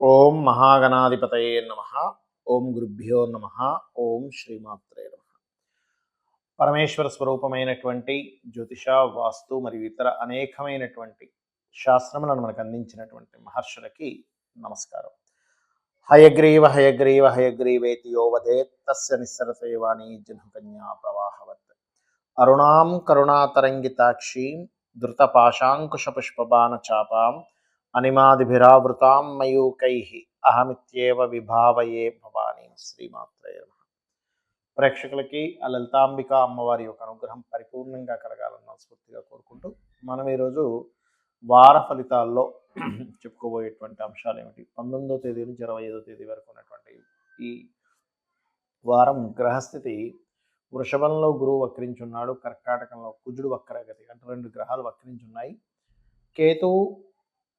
ఓం మహాగణాధిపతయే నమః. ఓం గురుభ్యో నమః. ఓం శ్రీమాత్రే నమః. పరమేశ్వర స్వరూపమైనటువంటి జ్యోతిష, వాస్తు మరియు ఇతర అనేకమైనటువంటి శాస్త్రములను మనకు అందించినటువంటి మహర్షులకి నమస్కారం. హయగ్రీవ హయగ్రీవ హయగ్రీవేతి యో వదేత్ తస్య నిస్సరతే వాణి జహ్నుకన్యా ప్రవాహవత్. అరుణాం కరుణాతరంగితాక్షీం ధృతపాశాంకుశపుష్పబాణ చాపాం అనిమాదిభిరావృతాం మయూకైః అహమిత్యేవ విభావయే భవానీ. శ్రీమాత్రే నమః. ప్రేక్షకులకి ఆ లలితాంబిక అమ్మవారి యొక్క అనుగ్రహం పరిపూర్ణంగా కలగాలన్న స్ఫూర్తిగా కోరుకుంటూ మనం ఈరోజు వార ఫలితాల్లో చెప్పుకోబోయేటువంటి అంశాలు ఏమిటి, 19వ తేదీ నుంచి 25వ తేదీ వరకు ఉన్నటువంటి ఈ వారం గ్రహస్థితి వృషభంలో గురువు వక్రించున్నాడు, కర్కాటకంలో కుజుడు వక్రగతి, అంటే 2 గ్రహాలు వక్రించున్నాయి. కేతువు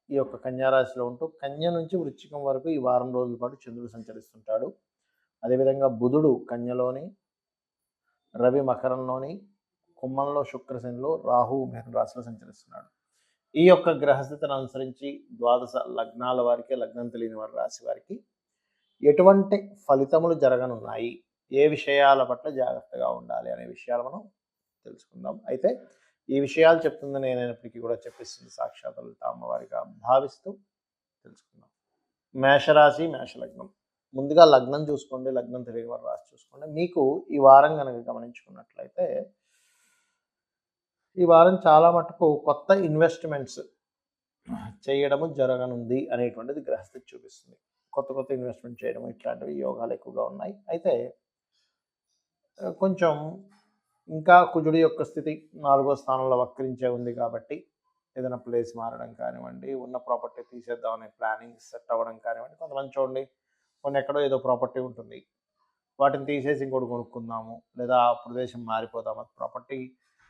ఈ యొక్క కన్యారాశిలో ఉంటూ కన్య నుంచి వృశ్చికం వరకు ఈ వారం రోజుల పాటు చంద్రుడు సంచరిస్తుంటాడు. అదేవిధంగా బుధుడు కన్యలోని, రవి మకరంలోని, కుంభంలో శుక్రశనిలో, రాహువు మిథున రాశిలో సంచరిస్తున్నాడు. ఈ యొక్క గ్రహస్థితిని అనుసరించి ద్వాదశ లగ్నాల వారికి, లగ్నం తెలియని వారి రాశి వారికి ఎటువంటి ఫలితములు జరగనున్నాయి, ఏ విషయాల పట్ల జాగ్రత్తగా ఉండాలి అనే విషయాలు మనం తెలుసుకుందాం. అయితే ఈ విషయాలు చెప్తుంది నేనైనప్పటికీ కూడా చెప్పిస్తుంది సాక్షాత్ లలిత అమ్మవారిగా భావిస్తూ తెలుసుకుందాం. మేషరాశి, మేషలగ్నం. ముందుగా లగ్నం చూసుకోండి, లగ్నం తెలియని వారి రాశి చూసుకోండి. మీకు ఈ వారం కనుక గమనించుకున్నట్లయితే ఈ వారం చాలా మటుకు కొత్త ఇన్వెస్ట్మెంట్స్ చేయడము జరగనుంది అనేటువంటిది గ్రహస్థితి చూపిస్తుంది. కొత్త ఇన్వెస్ట్మెంట్ చేయడం ఇట్లాంటివి యోగాలు ఎక్కువగా ఉన్నాయి. అయితే కొంచెం ఇంకా కుజుడి యొక్క స్థితి 4వ స్థానంలో వక్రించే ఉంది కాబట్టి ఏదైనా ప్లేస్ మారడం కానివ్వండి, ఉన్న ప్రాపర్టీ తీసేద్దామనే ప్లానింగ్ సెట్ అవ్వడం కానివ్వండి. కొంతమంది చూడండి, కొన్ని ఎక్కడో ఏదో ప్రాపర్టీ ఉంటుంది, వాటిని తీసేసి ఇంకోటి కొనుక్కుందాము, లేదా ఆ ప్రదేశం మారిపోదాము. ప్రాపర్టీ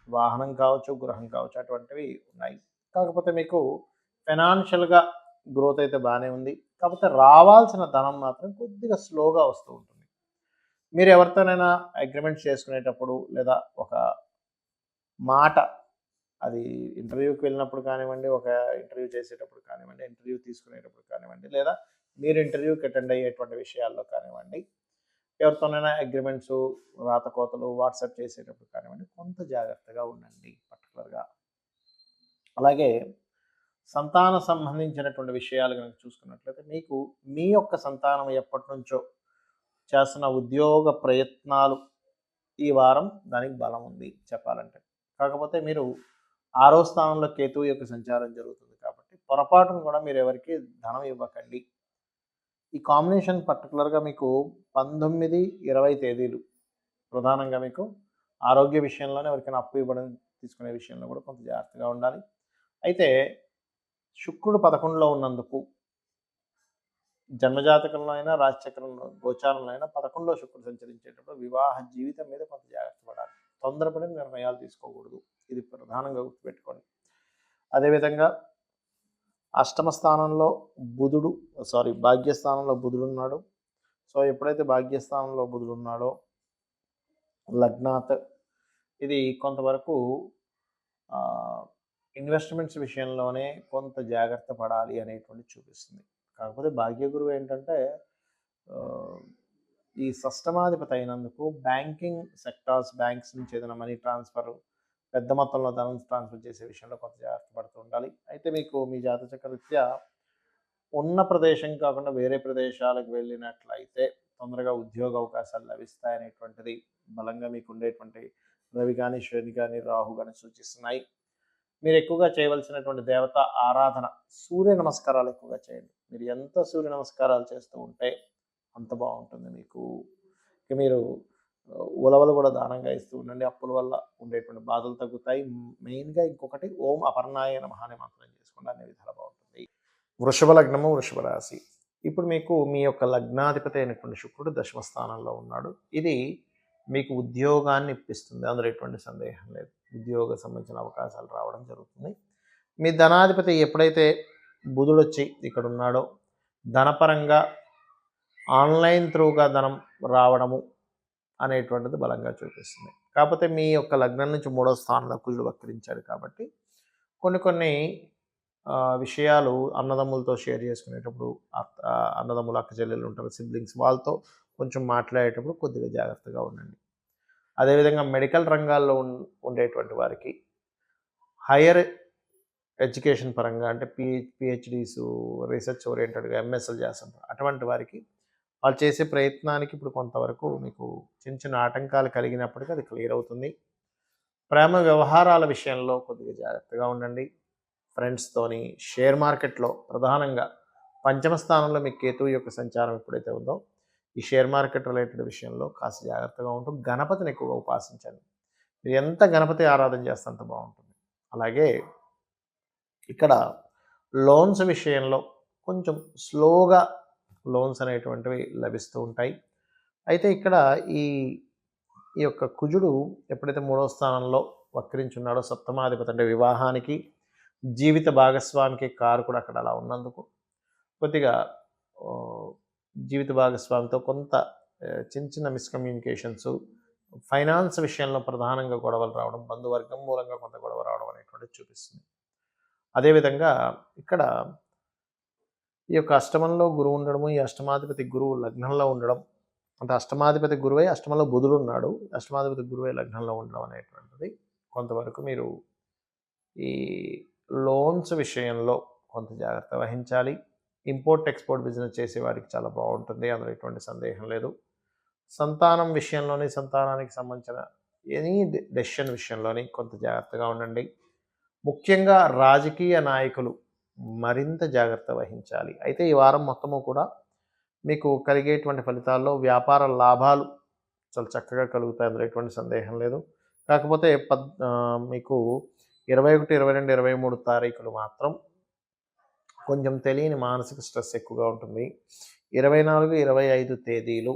వాహనం కావచ్చు, గృహం కావచ్చు, అటువంటివి ఉన్నాయి. కాకపోతే మీకు ఫైనాన్షియల్గా గ్రోత్ అయితే బాగానే ఉంది. కాకపోతే రావాల్సిన ధనం మాత్రం కొద్దిగా స్లోగా వస్తూ ఉంటుంది. మీరు ఎవరితోనైనా అగ్రిమెంట్స్ చేసుకునేటప్పుడు, లేదా ఒక మాట, అది ఇంటర్వ్యూకి వెళ్ళినప్పుడు కానివ్వండి, ఒక ఇంటర్వ్యూ చేసేటప్పుడు కానివ్వండి, ఇంటర్వ్యూ తీసుకునేటప్పుడు కానివ్వండి, లేదా మీరు ఇంటర్వ్యూకి అటెండ్ అయ్యేటువంటి విషయాల్లో కానివ్వండి, ఎవరితోనైనా అగ్రిమెంట్స్, రాతకోతలు వాట్సాప్ చేసేటప్పుడు కానివ్వండి, కొంత జాగ్రత్తగా ఉండండి పర్టికులర్గా. అలాగే సంతాన సంబంధించినటువంటి విషయాలు కనుక చూసుకున్నట్లయితే మీకు మీ యొక్క సంతానం ఎప్పటి నుంచో చేస్తున్న ఉద్యోగ ప్రయత్నాలు ఈ వారం దానికి బలం ఉంది చెప్పాలంటే. కాకపోతే మీరు 6వ స్థానంలో కేతువు యొక్క సంచారం జరుగుతుంది కాబట్టి పొరపాటును కూడా మీరు ఎవరికి ధనం ఇవ్వకండి. ఈ కాంబినేషన్ పర్టికులర్గా మీకు 19, 20 తేదీలు ప్రధానంగా మీకు ఆరోగ్య విషయంలోనే ఎవరికైనా అప్పు ఇవ్వడం, తీసుకునే విషయంలో కూడా కొంత జాగ్రత్తగా ఉండాలి. అయితే శుక్రుడు 11లో ఉన్నందుకు జన్మజాతకంలో అయినా, రాశిచక్రంలో, గోచారంలో అయినా 11లో శుక్రుడు సంచరించేటప్పుడు వివాహ జీవితం మీద కొంత జాగ్రత్త పడాలి. తొందరపడి నిర్ణయాలు తీసుకోకూడదు. ఇది ప్రధానంగా గుర్తుపెట్టుకోండి. అదేవిధంగా అష్టమ స్థానంలో భాగ్యస్థానంలో బుధుడు ఉన్నాడు. సో ఎప్పుడైతే భాగ్యస్థానంలో బుధుడు ఉన్నాడో లగ్నాత్, ఇది కొంతవరకు ఇన్వెస్ట్మెంట్స్ విషయంలోనే కొంత జాగ్రత్త పడాలి అనేటువంటి చూపిస్తుంది. కాకపోతే భాగ్యగురువు ఏంటంటే ఈ షష్టమాధిపతి అయినందుకు బ్యాంకింగ్ సెక్టార్స్, బ్యాంక్స్ నుంచి ఏదైనా మనీ ట్రాన్స్ఫర్, పెద్ద మొత్తంలో ధనం ట్రాన్స్ఫర్ చేసే విషయంలో కొంత జాగ్రత్త పడుతూ ఉండాలి. అయితే మీకు మీ జాతచక్ర రీత్యా ఉన్న ప్రదేశం కాకుండా వేరే ప్రదేశాలకు వెళ్ళినట్లయితే తొందరగా ఉద్యోగ అవకాశాలు లభిస్తాయనేటువంటిది బలంగా మీకు ఉండేటువంటి రవి కానీ, శని కానీ, రాహు కానీ సూచిస్తున్నాయి. మీరు ఎక్కువగా చేయవలసినటువంటి దేవత ఆరాధన, సూర్య నమస్కారాలు ఎక్కువగా చేయండి. మీరు ఎంత సూర్య నమస్కారాలు చేస్తూ ఉంటే అంత బాగుంటుంది మీకు. ఇక మీరు ఉలవలు కూడా దానంగా ఇస్తూ ఉండండి. అప్పుల వల్ల ఉండేటువంటి బాధలు తగ్గుతాయి. మెయిన్గా ఇంకొకటి ఓం అపర్ణాయ నమః అనే మంత్రం చేసుకోండి, అనే విధాలు బాగుంటుంది. వృషభ లగ్నము, వృషభ రాశి. ఇప్పుడు మీకు మీ యొక్క లగ్నాధిపతి అయినటువంటి శుక్రుడు దశమ స్థానంలో ఉన్నాడు. ఇది మీకు ఉద్యోగాన్ని ఇప్పిస్తుంది, అందులో ఎటువంటి సందేహం లేదు. ఉద్యోగ సంబంధించిన అవకాశాలు రావడం జరుగుతుంది. మీ ధనాధిపతి ఎప్పుడైతే బుధుడు వచ్చి ఇక్కడ ఉన్నాడో ధనపరంగా ఆన్లైన్ త్రూగా ధనం రావడము అనేటువంటిది బలంగా చూపిస్తుంది. కాకపోతే మీ యొక్క లగ్నం నుంచి 3వ స్థానంలో కుజుడు వక్రించాడు కాబట్టి కొన్ని విషయాలు అన్నదమ్ములతో షేర్ చేసుకునేటప్పుడు అన్నదమ్ములు, అక్క చెల్లెలు ఉంటారు, సిబ్లింగ్స్ వాళ్ళతో కొంచెం మాట్లాడేటప్పుడు కొద్దిగా జాగ్రత్తగా ఉండండి. అదేవిధంగా మెడికల్ రంగాల్లో ఉండేటువంటి వారికి హైయర్ ఎడ్యుకేషన్ పరంగా అంటే పిహెచ్‌డీసు, రీసెర్చ్ ఓరియెంటెడ్‌గా ఎంఎస్‌లు చేస్తుంటారు. అటువంటి వారికి వాళ్ళు చేసే ప్రయత్నానికి ఇప్పుడు కొంతవరకు మీకు చిన్న చిన్న ఆటంకాలు కలిగినప్పటికీ అది క్లియర్ అవుతుంది. ప్రేమ వ్యవహారాల విషయంలో కొద్దిగా జాగ్రత్తగా ఉండండి. ఫ్రెండ్స్‌తోని షేర్ మార్కెట్‌లో ప్రధానంగా పంచమ స్థానంలో మీ కేతువు యొక్క సంచారం ఎప్పుడైతే ఉందో, ఈ షేర్ మార్కెట్ రిలేటెడ్ విషయంలో కాస్త జాగ్రత్తగా ఉంటూ గణపతిని ఎక్కువగా ఉపాసించండి. మీరు ఎంత గణపతి ఆరాధన చేస్తే అంత బావుంటుంది. అలాగే ఇక్కడ లోన్స్ విషయంలో కొంచెం స్లోగా లోన్స్ అనేటువంటివి లభిస్తూ ఉంటాయి. అయితే ఇక్కడ ఈ ఈ యొక్క కుజుడు ఎప్పుడైతే మూడవ స్థానంలో వక్రించున్నాడో సప్తమాధిపతి అంటే వివాహానికి, జీవిత భాగస్వామికి కారకుడు అక్కడ అలా ఉన్నందుకు కొద్దిగా ఆహ్, జీవిత భాగస్వామితో కొంత చిన్న చిన్న మిస్‌కమ్యూనికేషన్సు, ఫైనాన్స్ విషయంలో ప్రధానంగా గొడవలు రావడం, బంధువర్గం మూలంగా కొంత గొడవ రావడం అనేటువంటిది చూపిస్తుంది. అదేవిధంగా ఇక్కడ ఈ యొక్క అష్టమంలో గురువు ఉండడము, ఈ అష్టమాధిపతి గురువు లగ్నంలో ఉండడం, అంటే అష్టమాధిపతి గురువై అష్టమంలో బుధుడున్నాడు. అష్టమాధిపతి గురువై లగ్నంలో ఉండడం అనేటువంటిది కొంతవరకు మీరు ఈ లోన్స్ విషయంలో కొంత జాగ్రత్త వహించాలి. ఇంపోర్ట్, ఎక్స్‌పోర్ట్ బిజినెస్ చేసేవారికి చాలా బావుంటుంది. అందులో ఎటువంటి సందేహం లేదు. సంతానం విషయంలోని, సంతానానికి సంబంధించిన ఎనీ డెసిషన్ విషయంలోని కొంత జాగ్రత్తగా ఉండండి. ముఖ్యంగా రాజకీయ నాయకులు మరింత జాగ్రత్త వహించాలి. అయితే ఈ వారం మొత్తము కూడా మీకు కలిగేటువంటి ఫలితాల్లో వ్యాపార లాభాలు చాలా చక్కగా కలుగుతాయి. అందులో ఎటువంటి సందేహం లేదు. కాకపోతే మీకు 21, 22, 23 తారీఖులు మాత్రం కొంచెం తెలియని మానసిక స్ట్రెస్ ఎక్కువగా ఉంటుంది. 24, 25 తేదీలు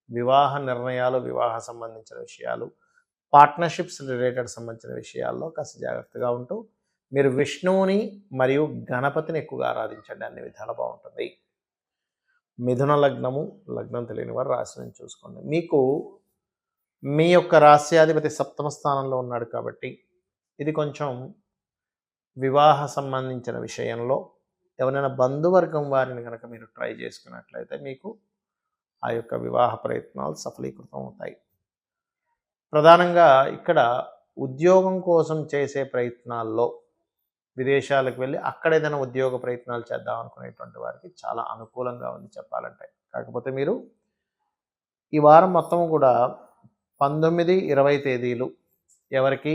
వివాహ నిర్ణయాలు, వివాహ సంబంధించిన విషయాలు, పార్ట్నర్‌షిప్స్ రిలేటెడ్ సంబంధించిన విషయాల్లో కాస్త జాగ్రత్తగా ఉంటూ, మీరు విష్ణువుని మరియు గణపతిని ఎక్కువగా ఆరాధించండి. అన్ని విధాలా బావుంటుంది. మిథున లగ్నము, లగ్నం తెలియని వారు రాశిని చూసుకోండి. మీకు మీ యొక్క రాస్యాధిపతి సప్తమ స్థానంలో ఉన్నాడు కాబట్టి, ఇది కొంచెం వివాహ సంబంధించిన విషయంలో ఎవరైనా బంధువర్గం వారిని గనక మీరు ట్రై చేసుకున్నట్లయితే మీకు ఆ యొక్క వివాహ ప్రయత్నాలు సఫలీకృతం అవుతాయి. ప్రధానంగా ఇక్కడ ఉద్యోగం కోసం చేసే ప్రయత్నాల్లో విదేశాలకు వెళ్ళి అక్కడ ఏదైనా ఉద్యోగ ప్రయత్నాలు చేద్దాం అనుకునేటువంటి వారికి చాలా అనుకూలంగా ఉంది చెప్పాలంటే. కాకపోతే మీరు ఈ వారం మొత్తం కూడా 19, 20 తేదీలు ఎవరికి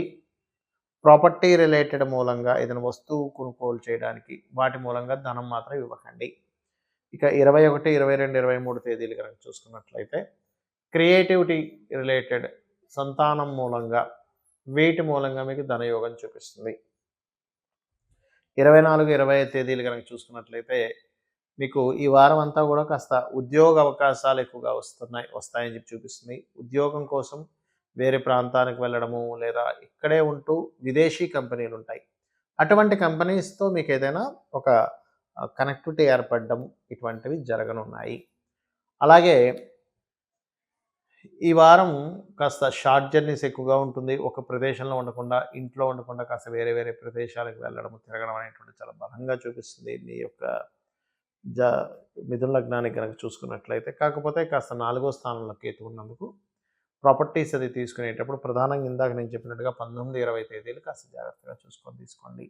ప్రాపర్టీ రిలేటెడ్ మూలంగా ఏదైనా వస్తువు కొనుగోలు చేయడానికి వాటి మూలంగా ధనం మాత్రం ఇవ్వకండి. ఇక 21, 22, 23 తేదీలు కనుక చూసుకున్నట్లయితే క్రియేటివిటీ రిలేటెడ్ సంతానం మూలంగా వీటి మూలంగా మీకు ధనయోగం చూపిస్తుంది. 24, 25 తేదీలు కనుక చూసుకున్నట్లయితే మీకు ఈ వారం అంతా కూడా కాస్త ఉద్యోగ అవకాశాలు ఎక్కువగా వస్తాయని చెప్పి చూపిస్తుంది. ఉద్యోగం కోసం వేరే ప్రాంతానికి వెళ్ళడము లేదా ఇక్కడే ఉంటూ విదేశీ కంపెనీలు ఉంటాయి. అటువంటి కంపెనీస్‌తో మీకు ఏదైనా ఒక కనెక్టివిటీ ఏర్పడడం ఇటువంటివి జరగనున్నాయి. అలాగే ఈ వారం కాస్త షార్ట్ జర్నీస్ ఎక్కువగా ఉంటుంది. ఒక ప్రదేశంలో ఉండకుండా, ఇంట్లో ఉండకుండా కాస్త వేరే వేరే ప్రదేశాలకు వెళ్ళడం, తిరగడం అనేటువంటిది చాలా బలంగా చూపిస్తుంది మీ యొక్క జ మిథున లగ్నానికి గనక చూసుకున్నట్లయితే. కాకపోతే కాస్త 4వ స్థానంలో కేతు ఉన్నందుకు ప్రాపర్టీస్ అది తీసుకునేటప్పుడు ప్రధానంగా ఇందాక నేను చెప్పినట్టుగా 19, 20 తేదీలు కాస్త జాగ్రత్తగా చూసుకొని తీసుకోండి.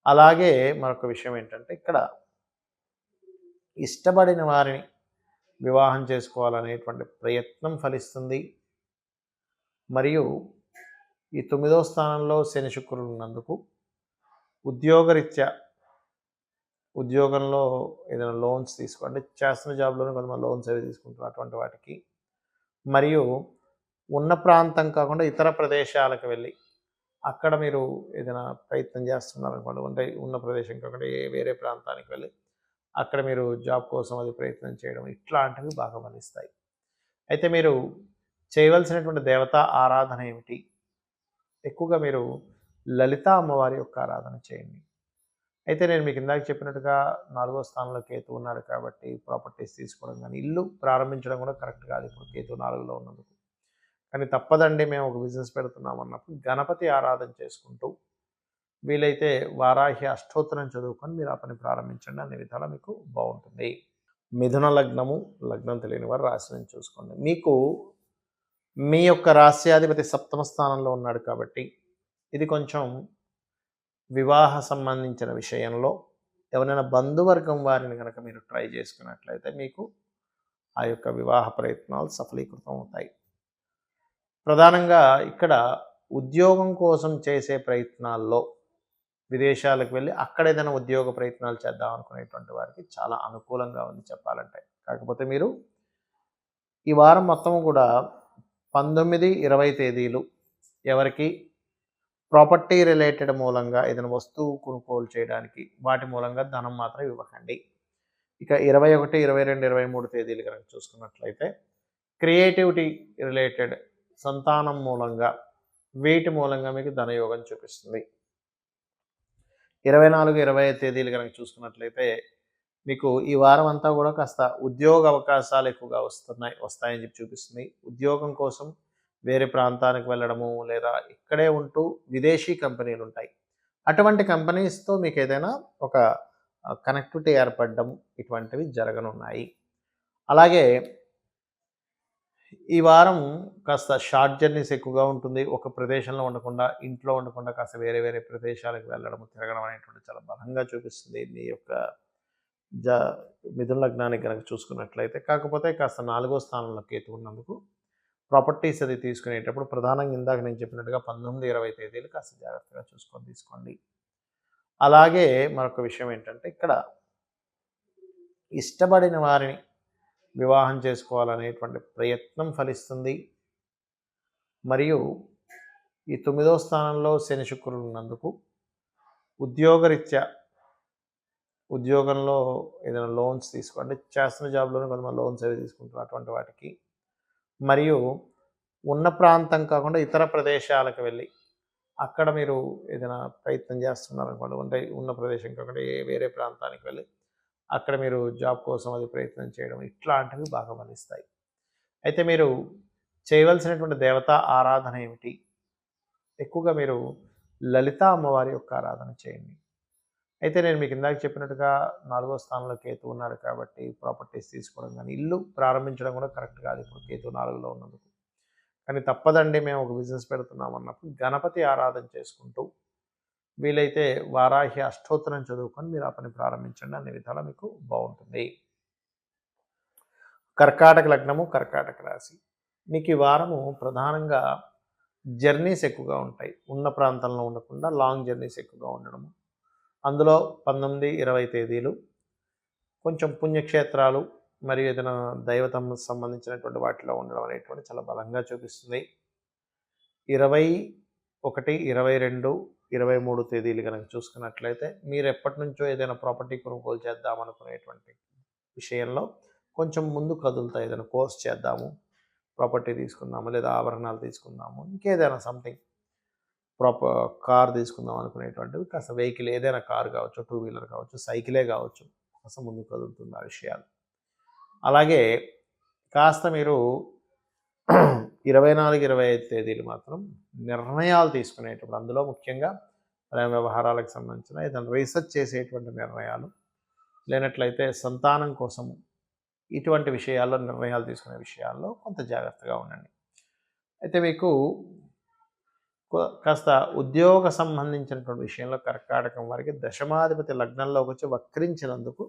అలాగే మరొక విషయం ఏంటంటే ఇక్కడ ఇష్టపడిన వారిని వివాహం చేసుకోవాలనేటువంటి ప్రయత్నం ఫలిస్తుంది. మరియు ఈ 9వ స్థానంలో శని, శుక్రులు ఉన్నందుకు ఉద్యోగరీత్యా ఉద్యోగంలో ఏదైనా లోన్స్ అంటే చేస్తున్న జాబ్‌లోనే కొంతమంది లోన్స్ అవి తీసుకుంటారు. అటువంటి వాటికి మరియు ఉన్న ప్రాంతం కాకుండా ఇతర ప్రదేశాలకు వెళ్ళి అక్కడ మీరు ఏదైనా ప్రయత్నం చేస్తున్నారనుకోండి. అంటే ఉన్న ప్రదేశం కాకుండా వేరే ప్రాంతానికి వెళ్ళి అక్కడ మీరు జాబ్ కోసం అది ప్రయత్నం చేయడం ఇట్లాంటివి బాగా ఫలిస్తాయి. అయితే మీరు చేయవలసినటువంటి దేవతా ఆరాధన ఏమిటి? ఎక్కువగా మీరు లలిత అమ్మవారి యొక్క ఆరాధన చేయండి. అయితే నేను మీకు ఇందాక చెప్పినట్టుగా 4వ స్థానంలో కేతు ఉన్నాడు కాబట్టి ప్రాపర్టీస్ తీసుకోవడం కానీ, ఇల్లు ప్రారంభించడం కూడా కరెక్ట్ కాదు ఇప్పుడు కేతు 4లో ఉన్నందుకు. కానీ తప్పదండి మేము ఒక బిజినెస్ పెడుతున్నాం అన్నప్పుడు గణపతి ఆరాధన చేసుకుంటూ వీలైతే వారాహి అష్టోత్తరం చదువుకొని మీరు ఆ పని ప్రారంభించండి. అన్ని విధాలా మీకు బాగుంటుంది. మిథున లగ్నము, లగ్నం తెలియని వారు రాశిని చూసుకోండి. మీకు మీ యొక్క రాస్యాధిపతి సప్తమ స్థానంలో ఉన్నాడు కాబట్టి ఇది కొంచెం వివాహ సంబంధించిన విషయంలో ఎవరైనా బంధువర్గం వారిని కనుక మీరు ట్రై చేసుకున్నట్లయితే మీకు ఆ యొక్క వివాహ ప్రయత్నాలు సఫలీకృతం అవుతాయి. ప్రధానంగా ఇక్కడ ఉద్యోగం కోసం చేసే ప్రయత్నాల్లో విదేశాలకు వెళ్ళి అక్కడ ఏదైనా ఉద్యోగ ప్రయత్నాలు చేద్దాం అనుకునేటువంటి వారికి చాలా అనుకూలంగా ఉంది చెప్పాలంటే. కాకపోతే మీరు ఈ వారం మొత్తం కూడా 19, 20 తేదీలు ఎవరికి ప్రాపర్టీ రిలేటెడ్ మూలంగా ఏదైనా వస్తువు కొనుగోలు చేయడానికి వాటి మూలంగా ధనం మాత్రం ఇవ్వకండి. ఇక 21, 22, 23 తేదీలు కనుక చూసుకున్నట్లయితే క్రియేటివిటీ రిలేటెడ్ సంతానం మూలంగా వీటి మూలంగా మీకు ధనయోగం చూపిస్తుంది. 24, 25 తేదీలు కనుక చూసుకున్నట్లయితే మీకు ఈ వారం అంతా కూడా కాస్త ఉద్యోగ అవకాశాలు ఎక్కువగా వస్తాయని చెప్పి చూపిస్తుంది. ఉద్యోగం కోసం వేరే ప్రాంతానికి వెళ్ళడము లేదా ఇక్కడే ఉంటూ విదేశీ కంపెనీలు ఉంటాయి. అటువంటి కంపెనీస్తో మీకు ఏదైనా ఒక కనెక్టివిటీ ఏర్పడడం ఇటువంటివి జరగనున్నాయి. అలాగే ఈ వారం కాస్త షార్ట్ జర్నీస్ ఎక్కువగా ఉంటుంది. ఒక ప్రదేశంలో ఉండకుండా ఇంట్లో ఉండకుండా కాస్త వేరే వేరే ప్రదేశాలకు వెళ్ళడం తిరగడం అనేటువంటి చాలా బలంగా చూపిస్తుంది మీ యొక్క మిథున లగ్నానికి కనుక చూసుకున్నట్లయితే. కాకపోతే కాస్త 4వ స్థానంలో కేతు ఉన్నందుకు ప్రాపర్టీస్ అది తీసుకునేటప్పుడు ప్రధానంగా ఇందాక నేను చెప్పినట్టుగా 19, 20 తేదీలు కాస్త జాగ్రత్తగా చూసుకొని తీసుకోండి. అలాగే మరొక విషయం ఏంటంటే ఇక్కడ ఇష్టపడిన వారిని వివాహం చేసుకోవాలనేటువంటి ప్రయత్నం ఫలిస్తుంది. మరియు ఈ 9వ స్థానంలో శని శుక్రులు ఉన్నందుకు ఉద్యోగంలో ఏదైనా లోన్స్ తీసుకోండి. చేస్తున్న జాబ్లోనే కొంతమంది లోన్స్ అవి తీసుకుంటారు అటువంటి వాటికి. మరియు ఉన్న ప్రాంతం కాకుండా ఇతర ప్రదేశాలకు వెళ్ళి అక్కడ మీరు ఏదైనా ప్రయత్నం చేస్తున్నారనుకోండి, అంటే ఉన్న ప్రదేశం కాకుండా వేరే ప్రాంతానికి వెళ్ళి అక్కడ మీరు జాబ్ కోసం అది ప్రయత్నం చేయడం ఇట్లాంటివి బాగా ఫలిస్తాయి. అయితే మీరు చేయవలసినటువంటి దేవతా ఆరాధన ఏమిటి? ఎక్కువగా మీరు లలితా అమ్మవారి యొక్క ఆరాధన చేయండి. అయితే నేను మీకు ఇందాక చెప్పినట్టుగా 4వ స్థానంలో కేతు ఉన్నారు కాబట్టి ప్రాపర్టీస్ తీసుకోవడం కానీ ఇల్లు ప్రారంభించడం కూడా కరెక్ట్ కాదు ఇప్పుడు కేతు 4లో ఉన్నందుకు. కానీ తప్పదండి మేము ఒక బిజినెస్ పెడుతున్నాం అన్నప్పుడు గణపతి ఆరాధన చేసుకుంటూ వీలైతే వారాహి అష్టోత్తరం చదువుకొని మీరు ఆ పని ప్రారంభించండి. అన్ని విధాలా మీకు బాగుంటుంది. కర్కాటక లగ్నము, కర్కాటక రాశి. మీకు ఈ వారము ప్రధానంగా జర్నీస్ ఎక్కువగా ఉంటాయి. ఉన్న ప్రాంతంలో ఉండకుండా లాంగ్ జర్నీస్ ఎక్కువగా ఉండడము. అందులో 19, 20 తేదీలు కొంచెం పుణ్యక్షేత్రాలు మరియు ఏదైనా దైవతం సంబంధించినటువంటి వాటిలో ఉండడం అనేటువంటి చాలా బలంగా చూపిస్తుంది. 21, 22, 23 తేదీలు కనుక చూసుకున్నట్లయితే మీరు ఎప్పటి నుంచో ఏదైనా ప్రాపర్టీ కొనుగోలు చేద్దామనుకునేటువంటి విషయంలో కొంచెం ముందు కదులుతాయి. ఏదైనా కోర్స్ చేద్దాము, ప్రాపర్టీ తీసుకుందాము, లేదా ఆభరణాలు తీసుకుందాము, ఇంకేదైనా సంథింగ్ కార్ తీసుకుందాం అనుకునేటువంటివి కాస్త వెహికల్ ఏదైనా కారు కావచ్చు, 2 వీలర్ కావచ్చు, సైకిలే కావచ్చు, కాస్త ముందు కదులుతుంది ఆ విషయాలు. అలాగే కాస్త మీరు 24, 25 తేదీలు మాత్రం నిర్ణయాలు తీసుకునేటప్పుడు అందులో ముఖ్యంగా ప్రేమ వ్యవహారాలకు సంబంధించిన ఏదైనా రీసెర్చ్ చేసేటువంటి నిర్ణయాలు లేనట్లయితే సంతానం కోసము ఇటువంటి విషయాల్లో నిర్ణయాలు తీసుకునే విషయాల్లో కొంత జాగ్రత్తగా ఉండండి. అయితే మీకు కాస్త ఉద్యోగ సంబంధించినటువంటి విషయంలో కర్కాటకం వారికి దశమాధిపతి లగ్నంలోకి వచ్చి వక్రించినందుకు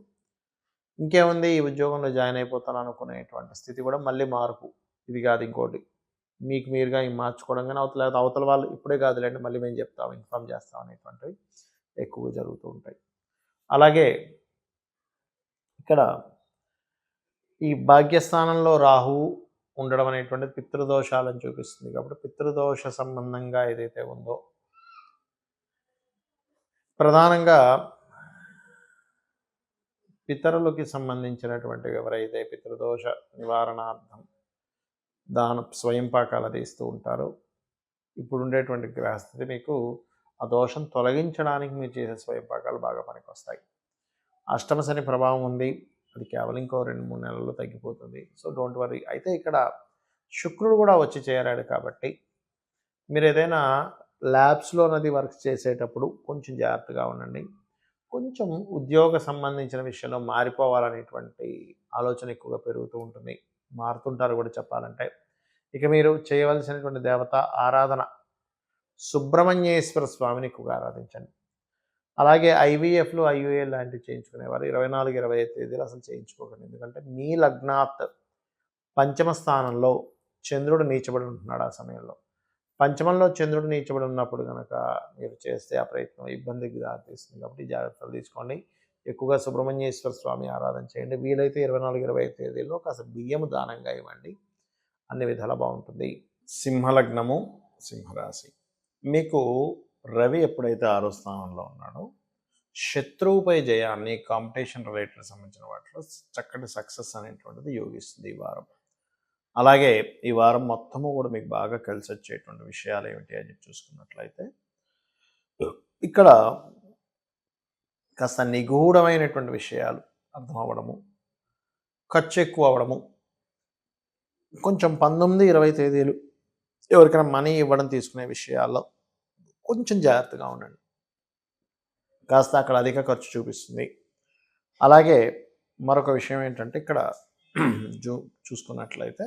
ఇంకేముంది ఈ ఉద్యోగంలో జాయిన్ అయిపోతాను అనుకునేటువంటి స్థితి కూడా మళ్ళీ మార్పు. ఇది కాదు ఇంకోటి మీకు మీరుగా మార్చుకోవడం కానీ అవతల వాళ్ళు ఇప్పుడే కాదులేండి మళ్ళీ మేము చెప్తాం ఇన్ఫామ్ చేస్తాం అనేటువంటివి ఎక్కువగా జరుగుతూ ఉంటాయి. అలాగే ఇక్కడ ఈ భాగ్యస్థానంలో రాహువు ఉండడం అనేటువంటిది పితృదోషాలను చూపిస్తుంది కాబట్టి పితృదోష సంబంధంగా ఏదైతే ఉందో ప్రధానంగా పితరులకి సంబంధించినటువంటి ఎవరైతే పితృదోష నివారణార్థం స్వయం పాకాలు తీస్తూ ఉంటారో ఇప్పుడు ఉండేటువంటి గ్రహస్థితి మీకు ఆ దోషం తొలగించడానికి మీరు చేసే స్వయం పాకాలు బాగా పనికొస్తాయి. అష్టమ శని ప్రభావం ఉంది, అది కేవలం ఇంకో 2-3 నెలల్లో తగ్గిపోతుంది. So don't worry. అయితే ఇక్కడ శుక్రుడు కూడా వచ్చి చేరాడు కాబట్టి మీరు ఏదైనా ల్యాబ్స్‌లోనది వర్క్ చేసేటప్పుడు కొంచెం జాగ్రత్తగా ఉండండి. కొంచెం ఉద్యోగ సంబంధించిన విషయంలో మారిపోవాలనేటువంటి ఆలోచన ఎక్కువగా పెరుగుతూ ఉంటుంది. మారుతుంటారు కూడా చెప్పాలంటే. ఇక మీరు చేయవలసినటువంటి దేవత ఆరాధన సుబ్రహ్మణ్యేశ్వర స్వామిని ఎక్కువగా ఆరాధించండి. అలాగే ఐవీఎఫ్‌లు, ఐయూఏ లాంటివి చేయించుకునేవారు 24, 25 తేదీలు అసలు చేయించుకోకండి. ఎందుకంటే మీ లగ్నాత్ పంచమ స్థానంలో చంద్రుడు నీచబడి ఉంటున్నాడు ఆ సమయంలో. పంచమంలో చంద్రుడు నీచబడి ఉన్నప్పుడు గనక మీరు చేస్తే ఆ ప్రయత్నం ఇబ్బందికి దారితీస్తుంది కాబట్టి జాగ్రత్తలు తీసుకోండి. ఎక్కువగా సుబ్రహ్మణ్యేశ్వర స్వామి ఆరాధన చేయండి. వీలైతే 24, 25 తేదీల్లో కాస్త బియ్యము దానంగా ఇవ్వండి. అన్ని విధాలా బాగుంటుంది. సింహలగ్నము, సింహరాశి. మీకు రవి ఎప్పుడైతే 6వ స్థానంలో ఉన్నాడో శత్రువుపై జయాన్ని కాంపిటీషన్ రిలేటెడ్ సంబంధించిన వాటిలో చక్కటి సక్సెస్ అనేటువంటిది యోగిస్తుంది ఈ వారం. అలాగే ఈ వారం మొత్తము కూడా మీకు బాగా కలిసి వచ్చేటువంటి విషయాలు ఏమిటి అని చెప్పి చూసుకున్నట్లయితే ఇక్కడ కాస్త నిగూఢమైనటువంటి విషయాలు అర్థం అవ్వడము, ఖర్చు ఎక్కువ అవ్వడము, కొంచెం 19, 20 తేదీలు ఎవరికైనా మనీ ఇవ్వడం తీసుకునే విషయాల్లో కొంచెం జాగ్రత్తగా ఉండండి. కాస్త అక్కడ అధిక ఖర్చు చూపిస్తుంది. అలాగే మరొక విషయం ఏంటంటే ఇక్కడ చూసుకున్నట్లయితే